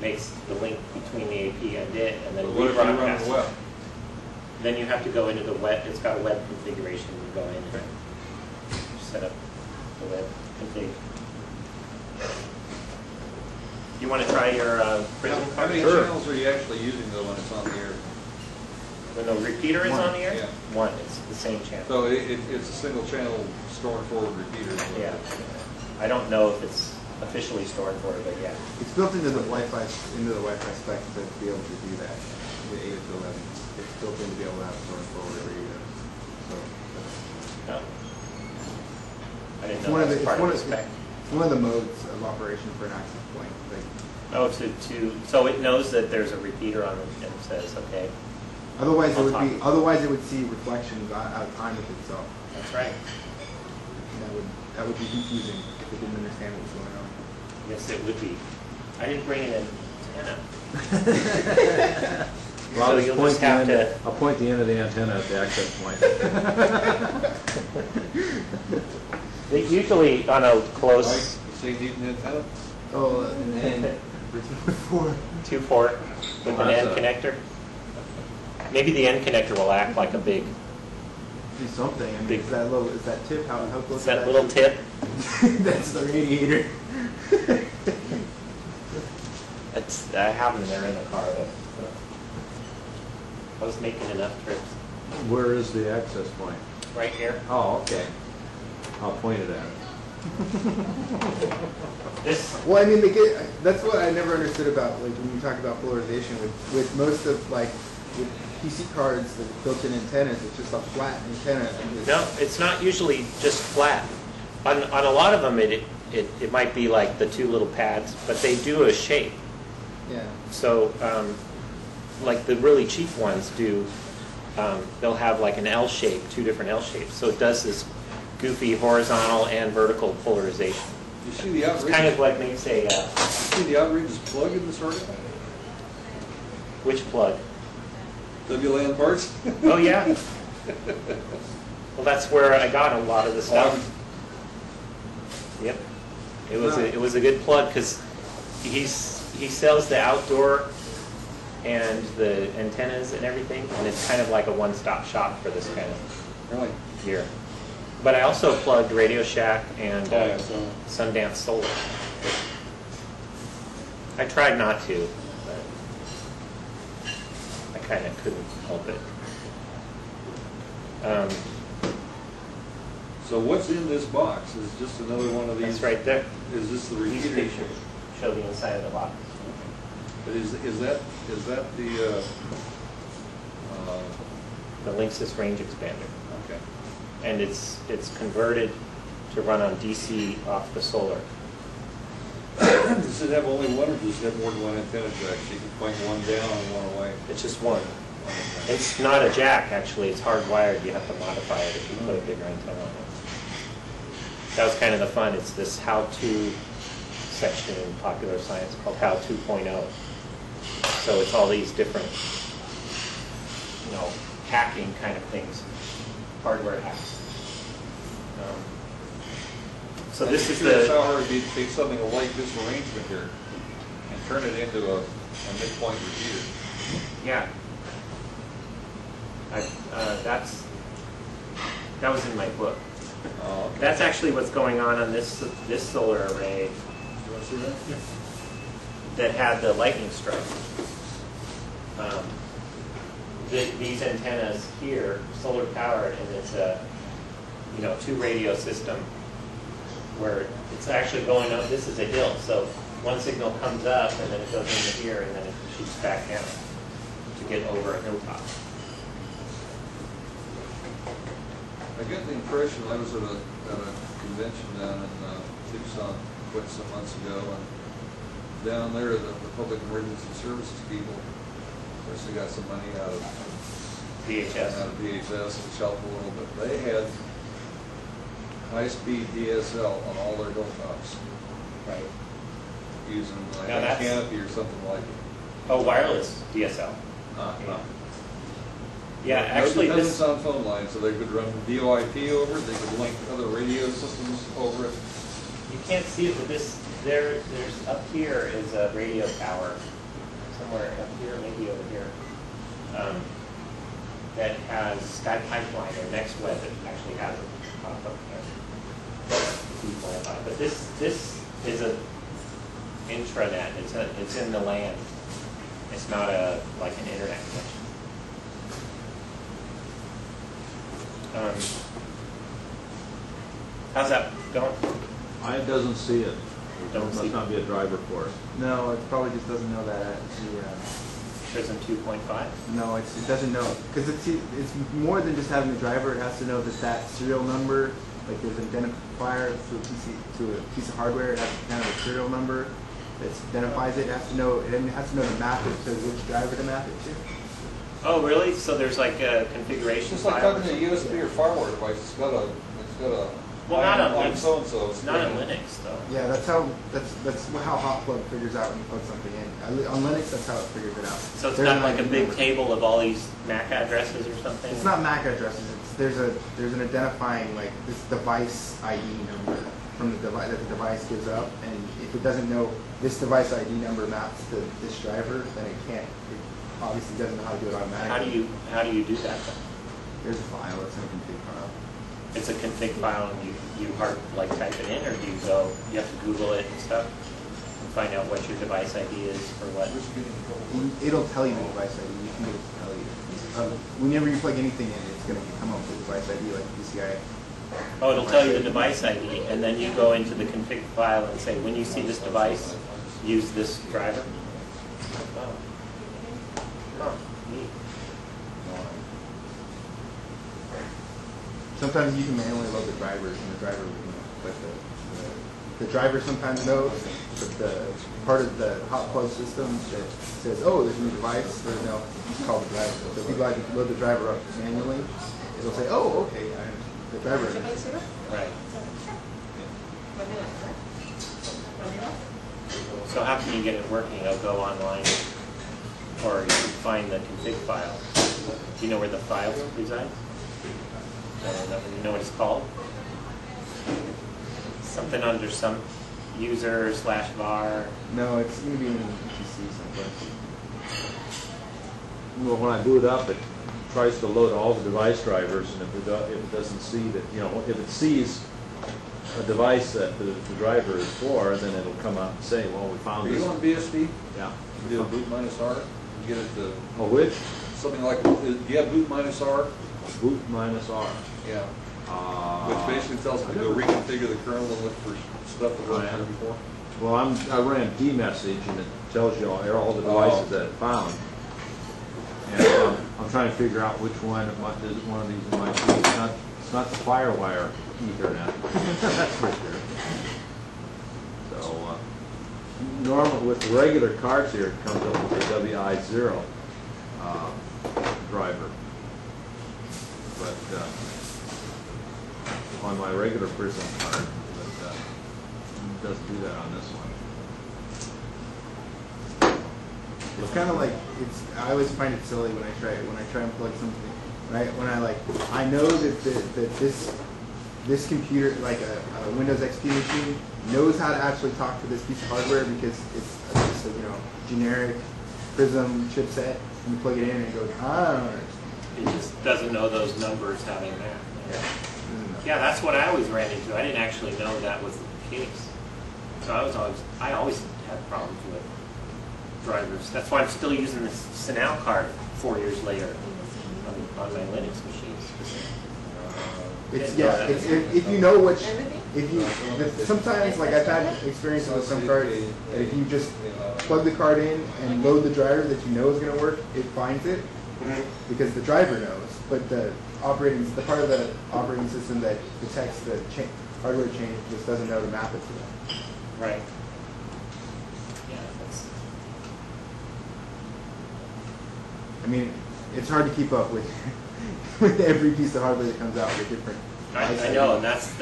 makes the link between the AP and it, and then But what if you run rebroadcasts the it. web? Then you have to go into the web. It's got a web configuration. You go in and set up the web config. You want to try your Prism How card? many Sure. channels are you actually using though when it's on the air? When the repeater is on the air? Yeah. One. It's the same channel. So it's a single channel store and forward repeater. Yeah. I don't know if it's officially stored for it, but yeah. It's built into the Wi-Fi spec to be able to do that. The 8 to 11. It's built in to be able to have store and forward radio. So No. I didn't it's know one of that the was part of the it's spec. one of the modes of operation for an access point. Like, Oh, so it knows that there's a repeater on it and says, okay, otherwise, I'll it would see reflections out of time with itself. that's right. And that would be confusing if it didn't understand what was going on. Yes, it would be. I didn't bring an antenna. Well, So I'll you'll point just the have end- to. I'll point the end of the antenna at the access point. Usually on a Like, close say you need an antenna? Oh, and then 4. 2-port with an end connector. Maybe the end connector will act like a big, Do something. I mean, Big- is that tip? How close is that little tip? That's the radiator. I have them there in the car. I was making enough trips. Where is the access point? Right here. Oh, okay. I'll point it at it. This. Well, I mean, that's what I never understood about, like, when you talk about polarization with most of, like, with PC cards, the built-in antennas, it's just a flat antenna. No, it's not usually just flat. On a lot of them, it might be like the two little pads, but they do a shape. Yeah. So, like the really cheap ones do, they'll have like an L shape, two different L shapes. So it does this goofy horizontal and vertical polarization. You see the It's kind of like makes a... you see the outrageous plug in this article? which plug? WLAN parts? Oh yeah. Well, that's where I got a lot of the stuff. Yep. It was a good plug because he sells the outdoor and the antennas and everything, and it's kind of like a one-stop shop for this kind of gear. But I also plugged Radio Shack and Sundance Solar. I tried not to, but I kind of couldn't help it. So what's in this box? Is it just another one of these? That's right there. Is this the These repeater? pictures show the inside of the box. But is that the The Linksys range expander. okay? And it's converted to run on DC off the solar. Does it have only one, or does it have more than one antenna jack? So you can point one down and one away. It's just one. It's not a jack, actually. It's hardwired. You have to modify it if you put a bigger antenna on it. That was kind of the fun. It's this how-to section in Popular Science called How 2.0. So it's all these different, hacking kind of things, hardware hacks. So this is That's the... how hard it'd be to take something like this arrangement here and turn it into a midpoint repeater. Yeah. That was in my book. Okay. That's actually what's going on this solar array You want to see that? Yeah. that had the lightning strike. These antennas here, solar powered, and it's a two radio system where it's actually going up. This is a hill, so one signal comes up and then it goes into here and then it shoots back down to get over a hilltop. I get the impression, I was at a convention down in Tucson quite some months ago, and down there the Public Emergency Services people, of course they got some money out of VHS. which helped a little bit. They had high-speed DSL on all their hilltops, Right. using like Now a that's- canopy or something like it. Oh, wireless DSL. Yeah, No actually dependence this... on phone lines, so they could run VoIP over it, they could link other radio systems over it. You can't see it, but there's up here is a radio tower, somewhere up here, maybe over here, that has Sky Pipeline or NextWeb that actually has it pop up there. But this is a intranet. It's in the LAN. It's not like an internet connection. How's that going? It doesn't see it. Don't Must see. not be a driver for it. No, it probably just doesn't know that. Prism 2.5. No, it doesn't know because it's more than just having a driver. It has to know that serial number. Like there's an identifier to a piece of hardware. It has kind of a serial number that identifies it. It has to know. It has to know to map it to which driver to map it to. Oh, really? So there's like a It's configuration just like file? talking to a USB or firmware device. It's got a Well, not on line Linux. so-and-so. It's not on Linux, though. Yeah, that's how Hotplug figures out when you plug something in. On Linux, that's how it figures it out. So it's There's not an like a ID big number. table of all these MAC addresses or something? It's not MAC addresses. There's an identifying like this device ID number from the device that the device gives up, and if it doesn't know this device ID number maps to this driver, then it can't. It obviously doesn't know how to do it automatically. How do you do that then? There's a file. It's in a config file. It's a config file and you type it in, or do you have to Google it and stuff and find out what your device ID is for what? It'll tell you the device ID. You can get it to tell you. Whenever you plug anything in, it's going to come up with the device ID like PCI. Oh, it'll tell you the device ID, and then you go into the config file and say, when you see this device, use this driver. Oh, neat. sometimes you can manually load the drivers, and the driver, but the driver sometimes knows, but the part of the hot plug system that says, oh, there's a new device, or no, it's called the driver. So if you like to load the driver up manually, it'll say, oh, okay, the driver. Right. So how can you get it working? You'll go online, or you can find the config file. Do you know where the file resides? You know what it's called? Something under some user / var. No, it's going to be in ETC someplace. Well, when I boot up, it tries to load all the device drivers, and if it doesn't see that, if it sees a device that the driver is for, then it'll come up and say, well, we found Are this. you on BSD? Yeah. You do a boot -R? You get it to Oh, which? something like, do you have boot -R? Boot -R. Yeah. Which basically tells it to go reconfigure the kernel and look for stuff that wasn't there before. Well, I ran demessage, and it tells you all the devices that it found. And I'm trying to figure out which one one of these it might be. It's not the FireWire Ethernet. That's for sure. So normal with the regular cards here, it comes up with a WI0 driver, but on my regular Prism card, but it doesn't do that on this one. It's kind of like I always find it silly when I try and plug something. I know that this computer, like a Windows XP machine, knows how to actually talk to this piece of hardware because it's a generic Prism chipset, and you plug it in and it goes, It just doesn't know those numbers having that. Yeah, that's what I always ran into. I didn't actually know that was the case. So I always had problems with drivers. That's why I'm still using this Synal card 4 years later on my Linux machines. If you know which, sometimes, like I've had experiences with some cards that if you just plug the card in and load the driver that you know is going to work, it finds it because the driver knows. But the part of the operating system that detects the hardware change just doesn't know to map it to that. Right. I mean, it's hard to keep up with with every piece of hardware that comes out with different. I know, and that's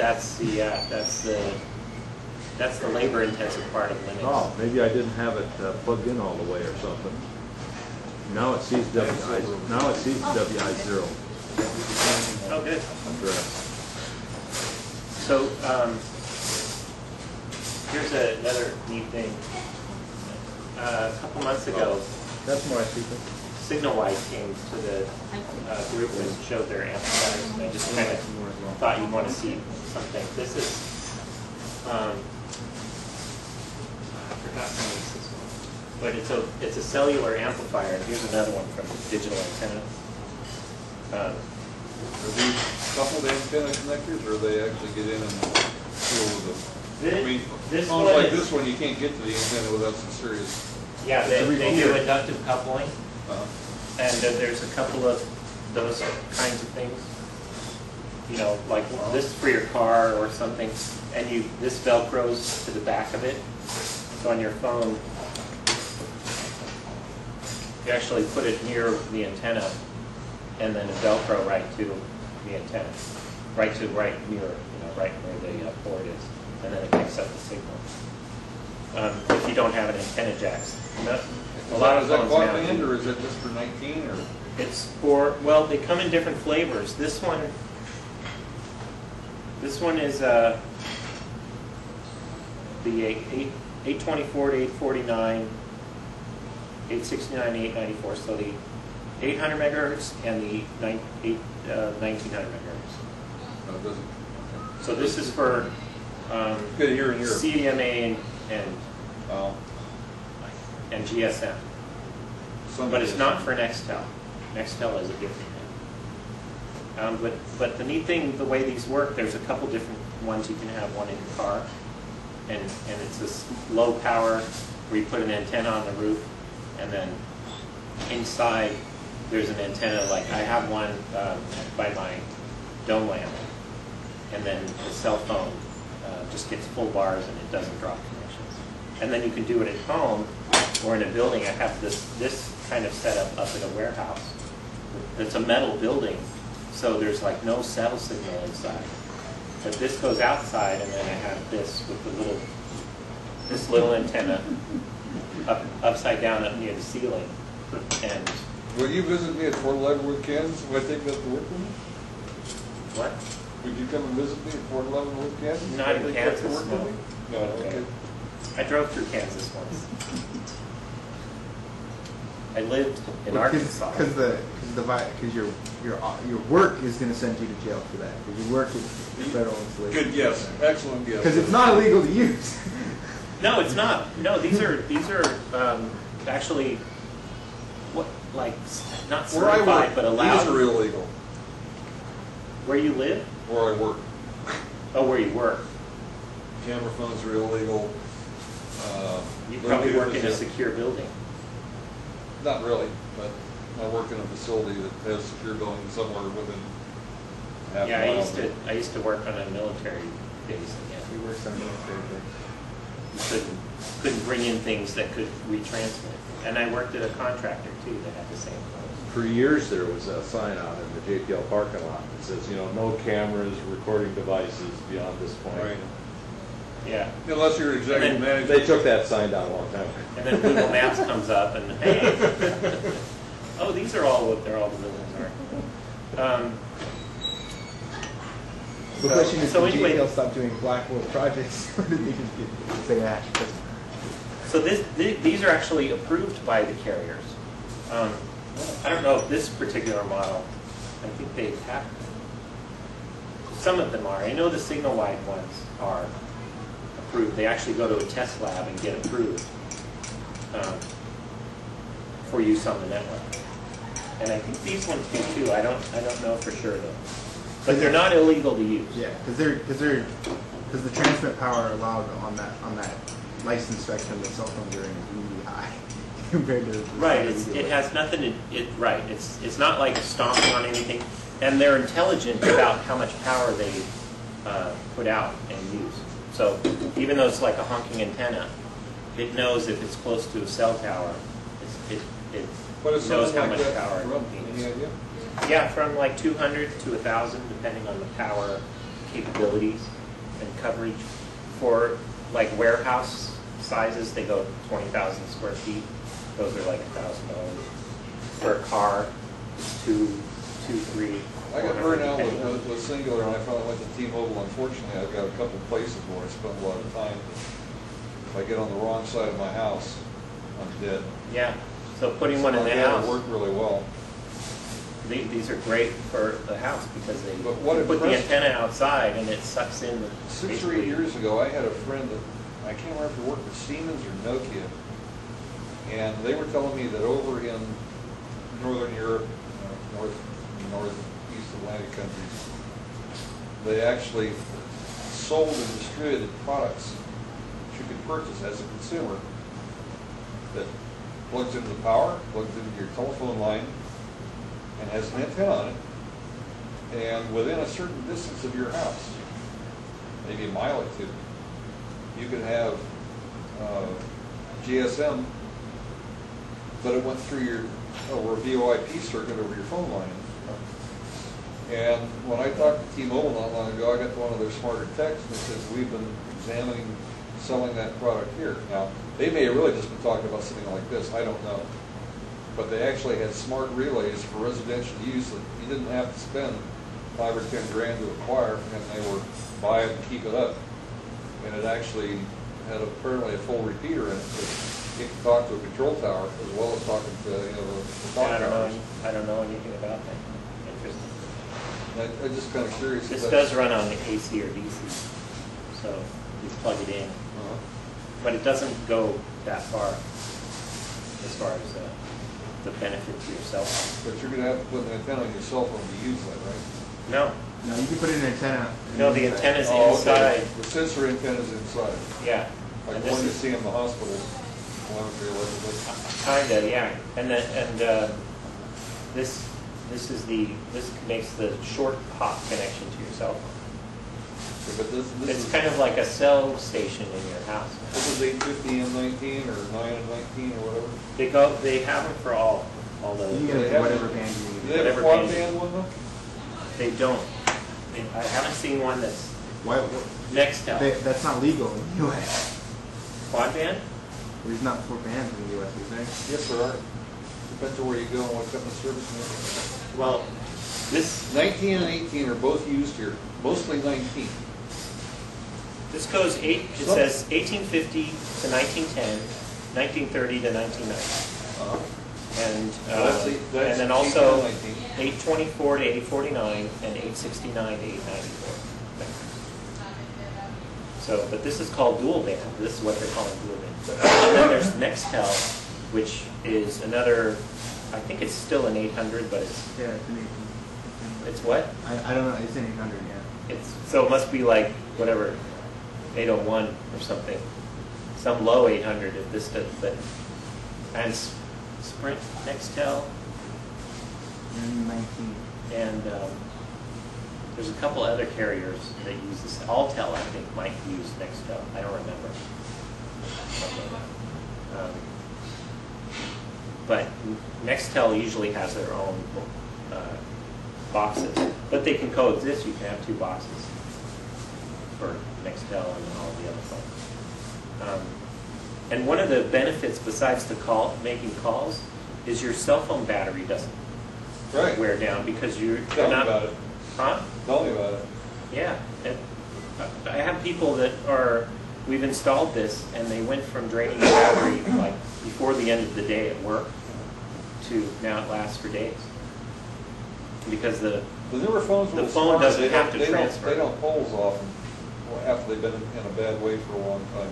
the labor-intensive part of Linux. Oh, maybe I didn't have it plugged in all the way or something. Now it sees WI0. Now it sees WI0. Oh, good. Address. So here's another neat thing. A couple months ago, That's more people. Signalwide came to the group and showed their amplifiers, and I just kind of thought you'd want to see something. This is, I forgot to use this one, but it's a cellular amplifier. And here's another one from Digital Antenna. Are these coupled antenna connectors, or they actually get in and deal with them? This phones one like is- this one, you can't get to the antenna without some serious. Yeah, they do inductive coupling. And there's a couple of those kinds of things, like this for your car or something, and this velcros to the back of it. So on your phone, you actually put it near the antenna, and then velcro right to the antenna, right near, right where the port is, and then it picks up the signal. If you don't have an antenna jacks. A lot of Is that phones quad now band, do. or is it just for 19, or? It's for, well, they come in different flavors. This one is the 824 to 849, 869 to 894. So the 800 megahertz and the 1900 megahertz. No, it doesn't. So this is for Good here and here. CDMA and GSM. But it's not for Nextel. Nextel is a different thing. But the neat thing, the way these work, there's a couple different ones you can have one in your car. And it's this low power where you put an antenna on the roof, and then inside there's an antenna, like I have one by my don't land it. And then the cell phone just gets full bars and it doesn't drop connections. And then you can do it at home or in a building. I have this kind of setup up in a warehouse. It's a metal building, so there's like no cell signal inside. But this goes outside, and then I have this with this little antenna upside down up near the ceiling. And Will you visit me at Fort Leavenworth, Kansas, if I take that to work with me? what? Would you come and visit me at Fort Leavenworth, Kansas? Not in Take that to Kansas, work no. with me? No, okay. I drove through Kansas once. I lived in Arkansas. Because your work is going to send you to jail for that. Because your work is federal installation. Good guess. Excellent guess. Because it's not illegal to use. No, it's not. No, these are actually what not Where I certified work, but allowed. these are illegal. Where you live? Where I work. Oh, where you work. Camera phones are illegal. You probably locator work in a possession- secure building. Not really, but I work in a facility that has secure buildings somewhere within half a Yeah, mile. I used to work on a military base. Yeah, He works on military base. you couldn't bring in things that could retransmit. And I worked at a contractor too that had the same problem. For years, there was a sign out in the JPL parking lot that says, no cameras, recording devices beyond this point. Right. Yeah. Unless you're executive manager. They took that sign down a long time ago. And then Google Maps comes up and hey, oh, these are all what all the buildings are. The question is, so did anyway- JPL stop doing black hole projects, or did they just say that? So these are actually approved by the carriers. I don't know if this particular model, I think they have, some of them are. I know the signal wide ones are approved. They actually go to a test lab and get approved for use on the network. And I think these ones do too. I don't know for sure though. But they're not illegal to use. Yeah, because the transmit power allowed on that license spectrum that cell phones are in is really high compared to Right. It has nothing to right. It's not like stomping on anything, and they're intelligent about how much power they put out and use. So even though it's like a honking antenna, it knows if it's close to a cell tower. It What is knows something how like much that power it run? needs. Any idea? Yeah, from like 200 to 1,000, depending on the power capabilities and coverage. For like warehouse sizes, they go 20,000 square feet. Those are like $1,000. For a car, it's two, three. I got 400, burned out depending on- with Singular, and I finally went to T-Mobile. Unfortunately, I've got a couple places where I spend a lot of time. If I get on the wrong side of my house, I'm dead. Yeah. So putting one in the It house, worked really well. these are great for the house because they But what put the impressed- antenna outside and it sucks in the 6 or 8 years ago, I had a friend that, I can't remember if he worked with Siemens or Nokia, and they were telling me that over in Northern Europe, northeast Atlantic countries, they actually sold and distributed products that you could purchase as a consumer that plugs into the power, plugs into your telephone line, and has an antenna on it, and within a certain distance of your house, maybe a mile or two, you could have GSM, but it went through over a VoIP circuit over your phone line. And when I talked to T-Mobile not long ago, I got one of their smarter texts that says, we've been examining selling that product here. Now, they may have really just been talking about something like this, I don't know. But they actually had smart relays for residential use that you didn't have to spend 5 or 10 grand to acquire, and they were buy it and keep it up. And it actually had apparently a full repeater in it, so it could talk to a control tower as well as talking to the talk towers. I don't know anything about that. Interesting. I'm just kind of curious. This does run on the AC or DC, so you plug it in. But it doesn't go that far as the benefit to your cell phone. But you're going to have to put an antenna on your cell phone to use that, right? No. No, you can put in an antenna. No, the antenna's Oh, inside. okay. The sensor antenna's inside. Yeah. Like And the one you this is see in the hospital, telemetry allegedly. kinda, yeah. And this this makes the short hop connection to your cell phone. But this It's is, kind of like a cell station in your house. this is 850 and 19 or 9 and 19 or whatever. They have them for all You the. can get it for whatever band you Do need. they have a Whatever quad band. band one though? They don't. I haven't seen one that's Why, Nextel. that's not legal in the U.S. Quad band? There's not 4 bands in the U.S., is there? Yes, there are. Depends on where you go and what kind of service you have. Well, this 19 and 18 are both used here, mostly 19. this goes it says 1850 to 1910, 1930 to 1990, and That's and then 18 also and 19. 824 to 849 and 869 to 894. So, but this is called dual band. This is what they're calling dual band. And then there's Nextel, which is another. I think it's still an 800, but Yeah, it's an 800. it's what? I don't know. It's an 800, yeah. It's so it must be like whatever 801 or something, some low 800 if this does. But and Sprint, Nextel, And 19. and there's a couple other carriers that use this. Alltel, I think, might use Nextel. I don't remember. But Nextel usually has their own boxes, but they can coexist. You can have 2 boxes for Nextel and all the other phones. And one of the benefits, besides the making calls, is your cell phone battery doesn't Right. wear down because you're Tell me not. about it. Huh? Tell me about it. Yeah. I have people that are. We've installed this, and they went from draining the battery like before the end of the day at work to now it lasts for days because the newer phones are The a little phone smart. doesn't They have don't- to they don't- transfer. They don't pulse often after they've been in a bad way for a long time.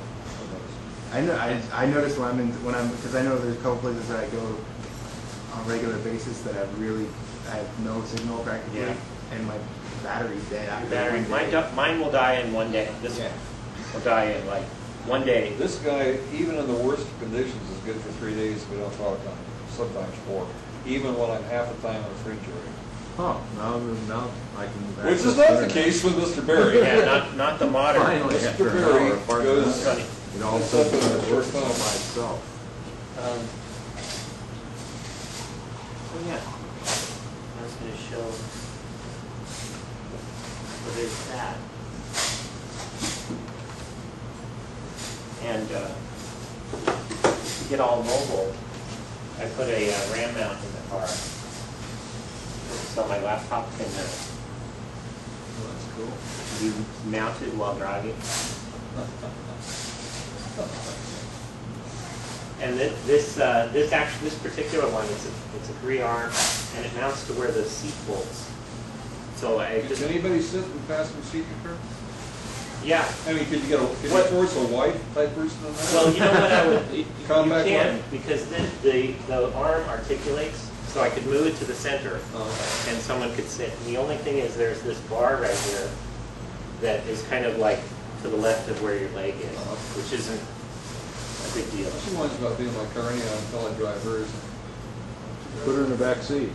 I know. I notice when I'm because I know there's a couple places that I go on a regular basis that I have no signal practically, Yeah. and my battery's dead after battery. one day. Mine will die in one day. This Yeah. will die in like one day. This guy, even in the worst conditions, is good for 3 days. We don't talk on it. Sometimes 4. Even when I'm half the time in a refrigerator. Oh, now I can. Which access is not the internet. case with Mr. Barry. Yeah, not the modern. Finally, Mr. after an Barry hour apart goes- from that, it all of a sudden It's started up in a working short all time. by itself. So yeah, I was going to show. So there's that. And to get all mobile, I put a RAM mount in the car, so my laptop can Oh, that's cool. be mounted while driving. And this particular one, it's a 3-arm, and it mounts to where the seat bolts. So I Can just anybody sit in the passenger seat in your car? yeah. I mean, could you What- force a wife type person in there? Well, you know what I would you Compact can one? because then the arm articulates, so I could move it to the center, Oh. and someone could sit. And the only thing is, there's this bar right here that is kind of like to the left of where your leg is, which isn't a big deal. She whines about being my car anyhow until I drive hers. Put her in the back seat.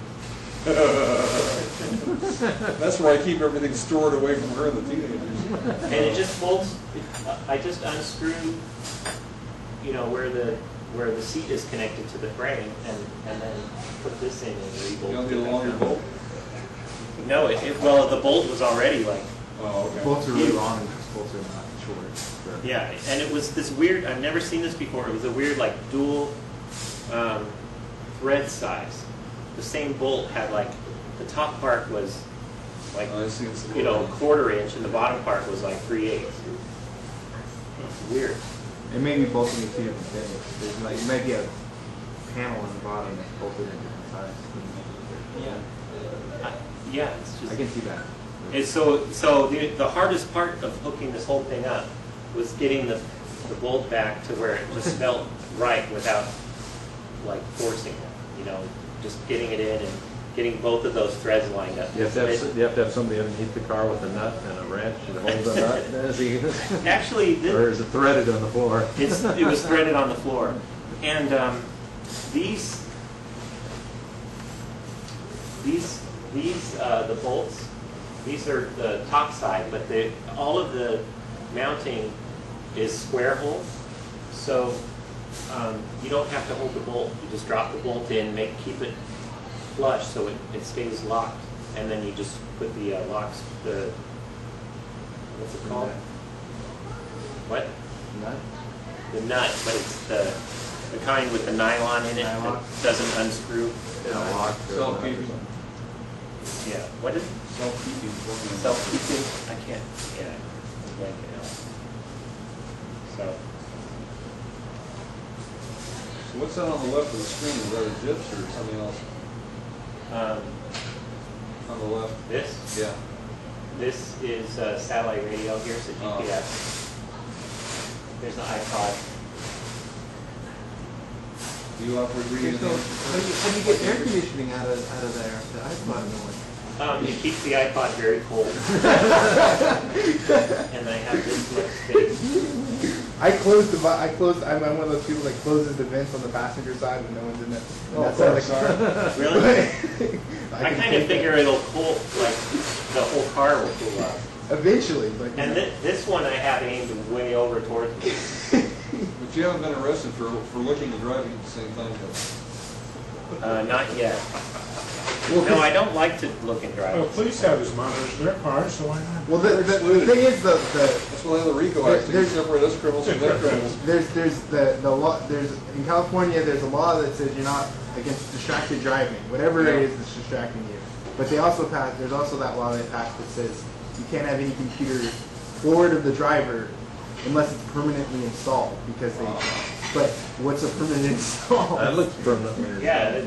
That's where I keep everything stored away from her and the teenagers. And it just bolts. I just unscrew, where the seat is connected to the frame, and then put this in and rebolt. You don't need a longer bolt? No, well, the bolt was already like. Oh, okay. Bolts are really long and bolts are not short. So. Yeah, and it was this weird. I've never seen this before. It was a weird like dual thread size. The same bolt had like the top part was like I see it's a 1/4 inch, and the bottom part was like 3/8. It's weird. It may be bolted in 2 different things. There's like, it might be a panel on the bottom that's bolted in different sizes. Yeah. Yeah, it's just. I can see that. And so the hardest part of hooking this whole thing up was getting the bolt back to where it just felt right without like forcing it. Just getting it in and getting both of those threads lined up. You have to have somebody underneath the car with a nut and a wrench and hold the nut. As he, Actually, or is it threaded on the floor? it was threaded on the floor, and these these the bolts. These are the top side, but all of the mounting is square holes. So you don't have to hold the bolt. You just drop the bolt in, keep it flush so it stays locked, and then you just put the locks. What's it called? What? Nut? The nut, but it's the kind with the nylon in it that doesn't unscrew. Self-keeping. Yeah. What is it? Self-keeping. Self-keeping. I can't. Yeah. Blank it out. So. So what's that on the left of the screen? Is that a GIFs or something else? On the left. This. Yeah. This is satellite radio. Here's the GPS. There's the iPod. You operate reading So, how do you get air conditioning out of there? The iPod noise. It keeps the iPod very cold. And I have this much space. I'm one of those people that closes the vents on the passenger side when no one's in that side of the car. Really? I kind of figure it'll cool, like the whole car will cool up. Eventually. And this one I have aimed way over towards me. But you haven't been arrested for looking and driving at the same time yet. Not yet. No, I don't like to look and drive. Well, police have his monitors in their cars, so why not? Well, the thing is That's why the RICO Act to separate us criminals from their criminals. there's the law. In California, there's a law that says you're not against distracted driving, whatever it is that's distracting you. But there's also that law they passed that says you can't have any computer forward of the driver unless it's permanently installed, because but what's a permanent install? That looks permanently installed. Yeah,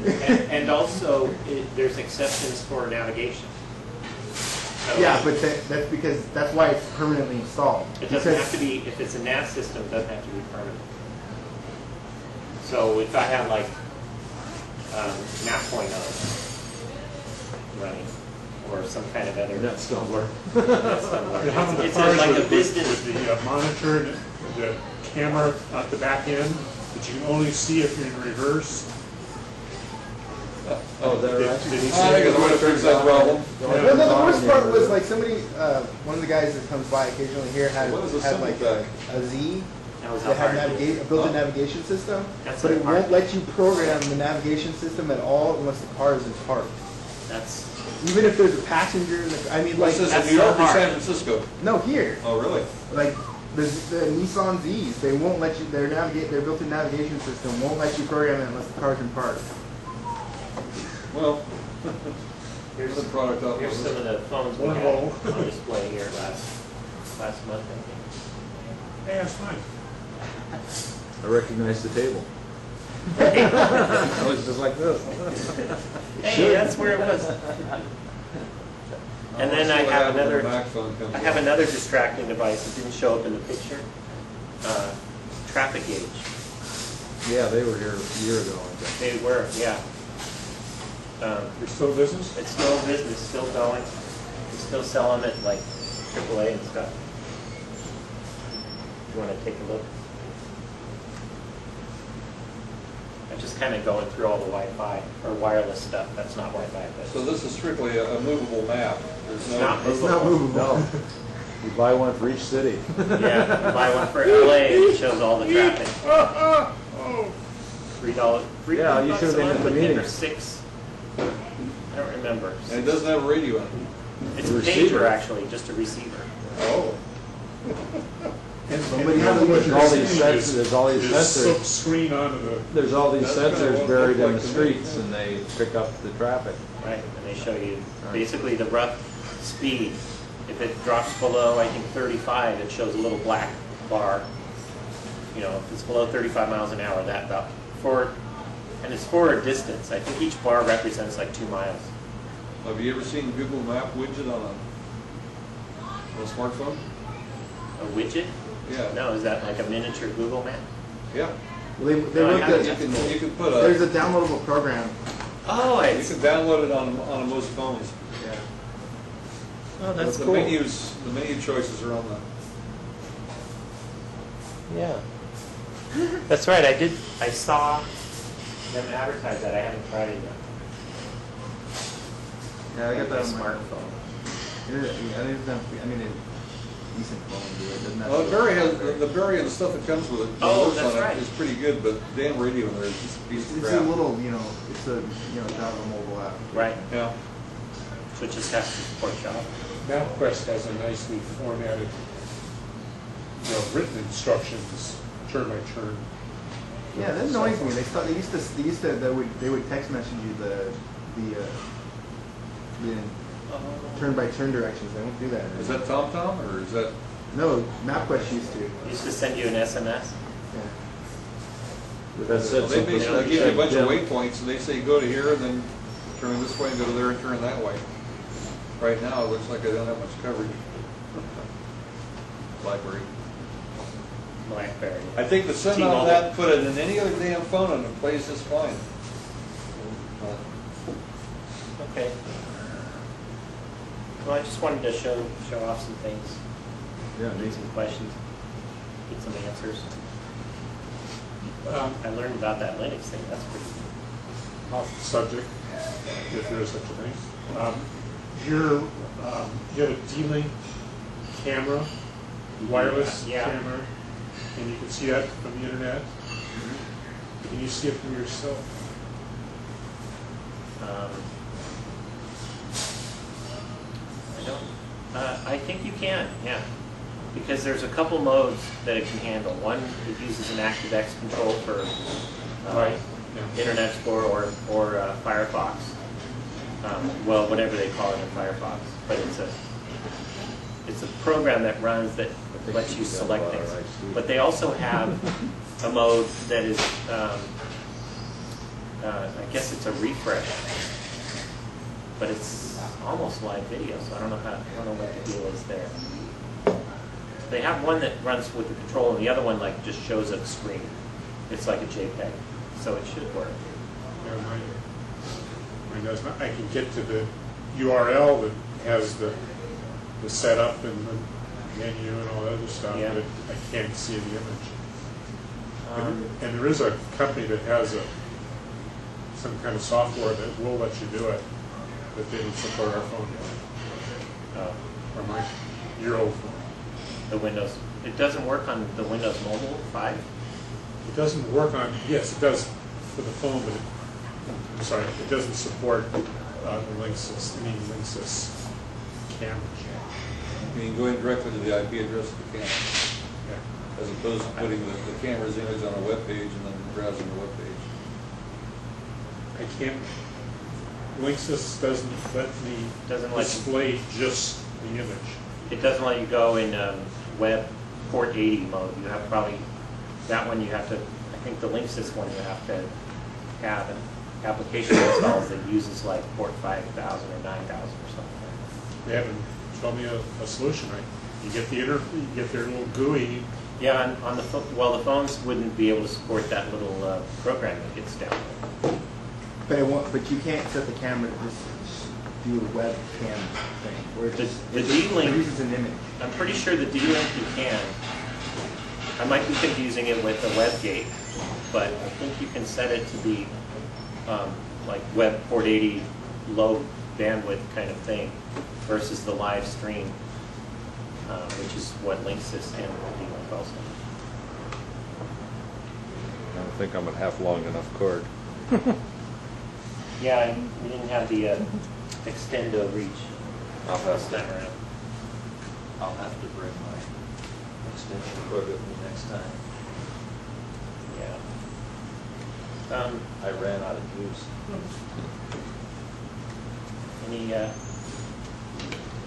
and also there's exceptions for navigation. So Yeah, but that's why it's permanently installed. it doesn't have to be, if it's a nav system, it doesn't have to be permanent. So if I have like NAP.0 running, or some kind of other That's still work. It's like a business. The monitor and the camera at the back end that you can only see if you're in reverse. Oh, is that right? I think it's going to fix that problem. Well, no, the worst part was like somebody, one of the guys that comes by occasionally here had What is a like simple a Z That was that had hard. a built-in navigation system, That's but it hard. won't let you program the navigation system at all unless the car is in park. That's Even if there's a passenger, I mean, like What's this, that's in New York so or hard. San Francisco? no here, Oh, really? like the Nissan Zs, they won't let you. Their built-in navigation system won't let you program it unless the car's in park. Well, here's the product out Here's some of the phones we had on display here last month, I think. Hey, that's fine. I recognize the table. It looks just like this. Hey, that's where it was. And then I have another distracting device that didn't show up in the picture. Traffic gauge. Yeah, they were here a year ago, I think. They were, yeah. You're still in business? It's still in business, still going. We still sell them at like AAA and stuff. If you want to take a look. I'm just kind of going through all the Wi-Fi or wireless stuff. That's not Wi-Fi, but So this is strictly a movable map. There's it's no. not It's not movable. No. You buy one for each city. Yeah, you buy one for LA and it shows all the traffic. Oh. $3. Yeah, you should have been at the Or meeting. $6. I don't remember. And it doesn't have a radio in it. It's The a receiver. pager actually, just a receiver. Oh. And Somebody and has what There's you're all these saying is sensors, there's all these there's silk sensors. screen onto the. There's all these That's kinda sensors what it buried looked in like the to me. streets, and they pick up the traffic. Right, and they show you basically the rough speed. If it drops below, I think 35, it shows a little black bar. You know, if it's below 35 miles an hour, and it's for a distance. I think each bar represents like 2 miles. Have you ever seen the Google Map widget on a smartphone? A widget? Yeah. No, is that like a miniature Google map? Yeah. Well, they No, I looked haven't. at. You can put There's a downloadable program. Oh, you can download it on most phones. Yeah. Oh, that's the cool. menu choices are on the. Yeah. That's right, I saw them advertise that. I haven't tried it yet. Yeah, I got that on my smartphone. I mean, a decent phone, dude. It doesn't have Well, to- the Berry and the stuff that comes with it, the Oh, looks that's on it right. is pretty good, but damn radio in there is just a piece of It's crap. a little, it's a, Java mobile app. Right. Yeah. So it just has to support Java. MapQuest has a nicely formatted, written instructions, turn by turn. Yeah, that annoys me. They used to, they would text message you the turn by turn directions. They won't do that anymore. Is that TomTom or is that? No, MapQuest used to. Used to send you an SMS. Yeah. That said Well, they something. basically give you a bunch of Yeah. waypoints, and they say go to here and then turn this way and go to there and turn that way. Right now, it looks like I don't have much coverage. Blackberry. BlackBerry. I think to send T-Mobile. all that and put it in any other damn phone and it plays just fine. Okay. Well, I just wanted to show off some things, Yeah, get neat. some questions, get some answers. Um, I learned about that Linux thing. That's pretty cool. Off the subject, if there is such a thing. You have a D-Link camera, wireless Yeah. camera, and you can see that from the internet. Can you see it from yourself? I don't. I think you can, yeah, because there's a couple modes that it can handle. One, it uses an ActiveX control for Right. Yeah. Internet Explorer or Firefox. Well, whatever they call it in Firefox, but it's a program that runs that lets you select things. But they also have a mode that is, I guess it's a refresh, but it's almost live video, so I don't know what the deal is there. They have one that runs with the control, and the other one like just shows a screen. It's like a JPEG, so it should work. Yeah, mine does not. I can get to the URL that has the setup and the menu and all that other stuff, Yeah. but I can't see the image. And there is a company that has some kind of software that will let you do it, but they don't support our phone yet, or your old phone. The Windows. It doesn't work on the Windows Mobile 5. It doesn't work on, yes, it does for the phone, but it doesn't support the Linksys, any Linksys cameras. You can go in directly to the IP address of the camera, Yeah. as opposed to putting the camera's image on a web page and then browsing the web page. I can't, Linksys doesn't let me Doesn't let you- display just the image. It doesn't let you go in web port 80 mode. You have probably that one. You have to. I think the Linksys one you have to have an application installs that uses like port 5000 or 9000 or something. They haven't told me a solution, right? You get you get their little GUI. Yeah, on the well, the phones wouldn't be able to support that little program that gets downloaded. But you can't set the camera to just do a webcam thing, where it just The it D-Link produces an image. I'm pretty sure the D-Link you can. I might be confusing it with the WebGate, but I think you can set it to be like web port 80 low bandwidth kind of thing versus the live stream, which is what Linksys and D-Link also. I don't think I'm at half long enough cord. Yeah, we didn't have the extendo reach. This time around. I'll have to bring my extension cord with me next time. Yeah. I ran out of juice.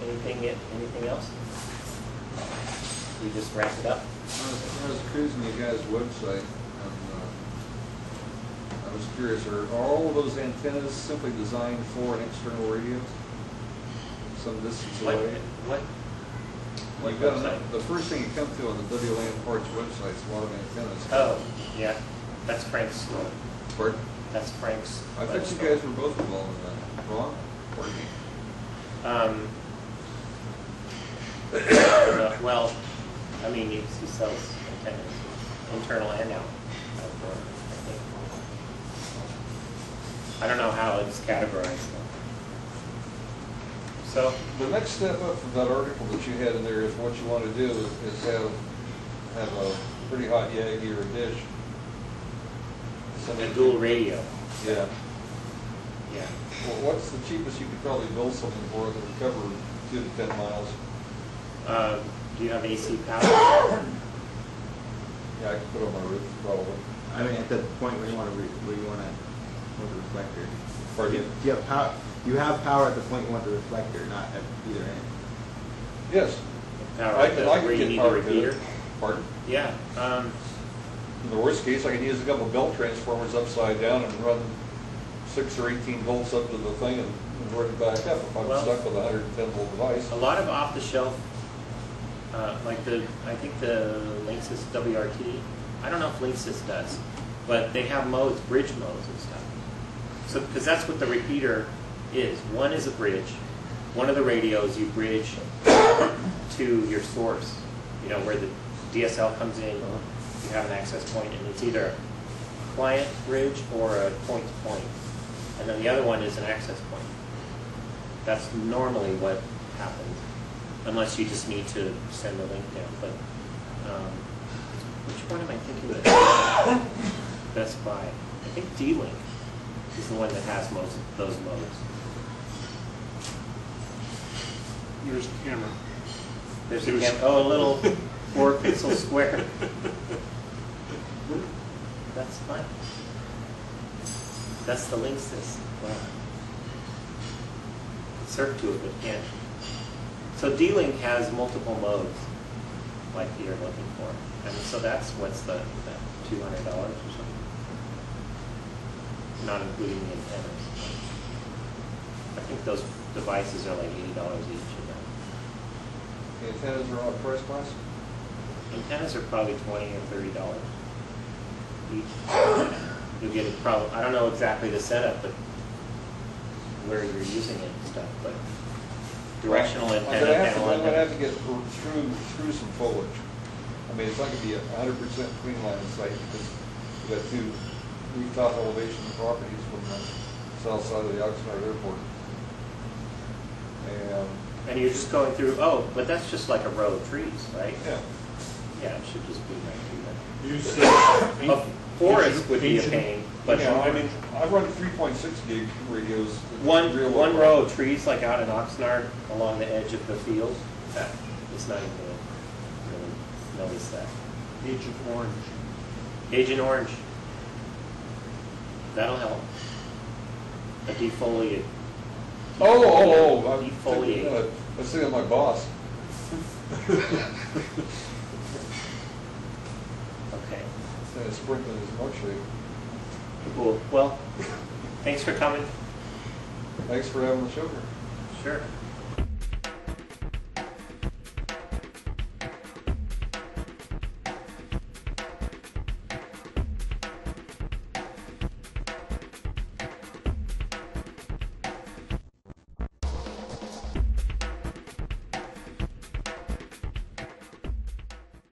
Anything else? We just wrap it up. I was cruising the guy's website, and I was curious, are all of those antennas simply designed for an external radio? Some distance away? What You've got website? the first thing you come to on the WLAN Parts website is a lot of antennas. Oh, yeah. That's Frank's. Pardon? That's Frank's. I thought you guys were both involved in that. Wrong? Pardon me. Well, I mean, he sells antennas, internal and outdoor, I think. I don't know how it's categorized though. So, The next step up from that article that you had in there is what you want to do is have a pretty hot Yagi or a dish. a dual radio. Yeah. Yeah. Well, what's the cheapest you could probably build something for that would cover 2 to 10 miles? Do you have AC power? Yeah, I could put it on my roof probably. I mean, at the point where you want to want the reflector. Pardon? You have power. You have power at the point you want the reflector, not at either end. Yes. Power I at the- can where you get need power the to it. repeater? Pardon? Yeah. In the worst case, I can use a couple belt transformers upside down and run 6 or 18 volts up to the thing and run it back up if I'm Well, stuck with a 110 volt device. A lot of off-the-shelf, like I think the Linksys WRT, I don't know if Linksys does, but they have modes, bridge modes and stuff. So, because that's what the repeater is. One is a bridge. One of the radios you bridge to your source, you know, where the DSL comes in, you have an access point, and it's either a client bridge or a point-to-point. And then the other one is an access point. That's normally what happens, unless you just need to send the link down. But which one am I thinking of? Best Buy. I think D-Link is the one that has most of those modes. There's the camera. There's a little 4-pixel square. That's fine. That's the Linksys. Wow. Surf to it, but can't. So D-Link has multiple modes, like you're looking for, and so that's what's that $200 or something, not including the antennas. I think those devices are like $80 each. The antennas are on a price class? Antennas are probably $20 or $30 each. You'll get it probably, I don't know exactly the setup, but where you're using it and stuff, but directional antenna panel. I'm going to have to get through some foliage. I mean, it's not going to be 100% clean line of sight because we've got 2 rooftop elevation properties from the south side of the Oxnard Airport. And you're just going through, oh, but that's just like a row of trees, right? Yeah. Yeah, it should just be right through You see, that. A forest would be a pain, but yeah, I mean, I run 3.6 gig radios. one row of trees like out in Oxnard along the edge of the field, that is not even going to really notice that. Agent Orange. Agent Orange. That'll help. A defoliate. Oh! Defoliate. I was thinking of my boss. Okay. Instead of sprinkling his milkshake. Cool. Well, thanks for coming. Thanks for having the show here. Sure.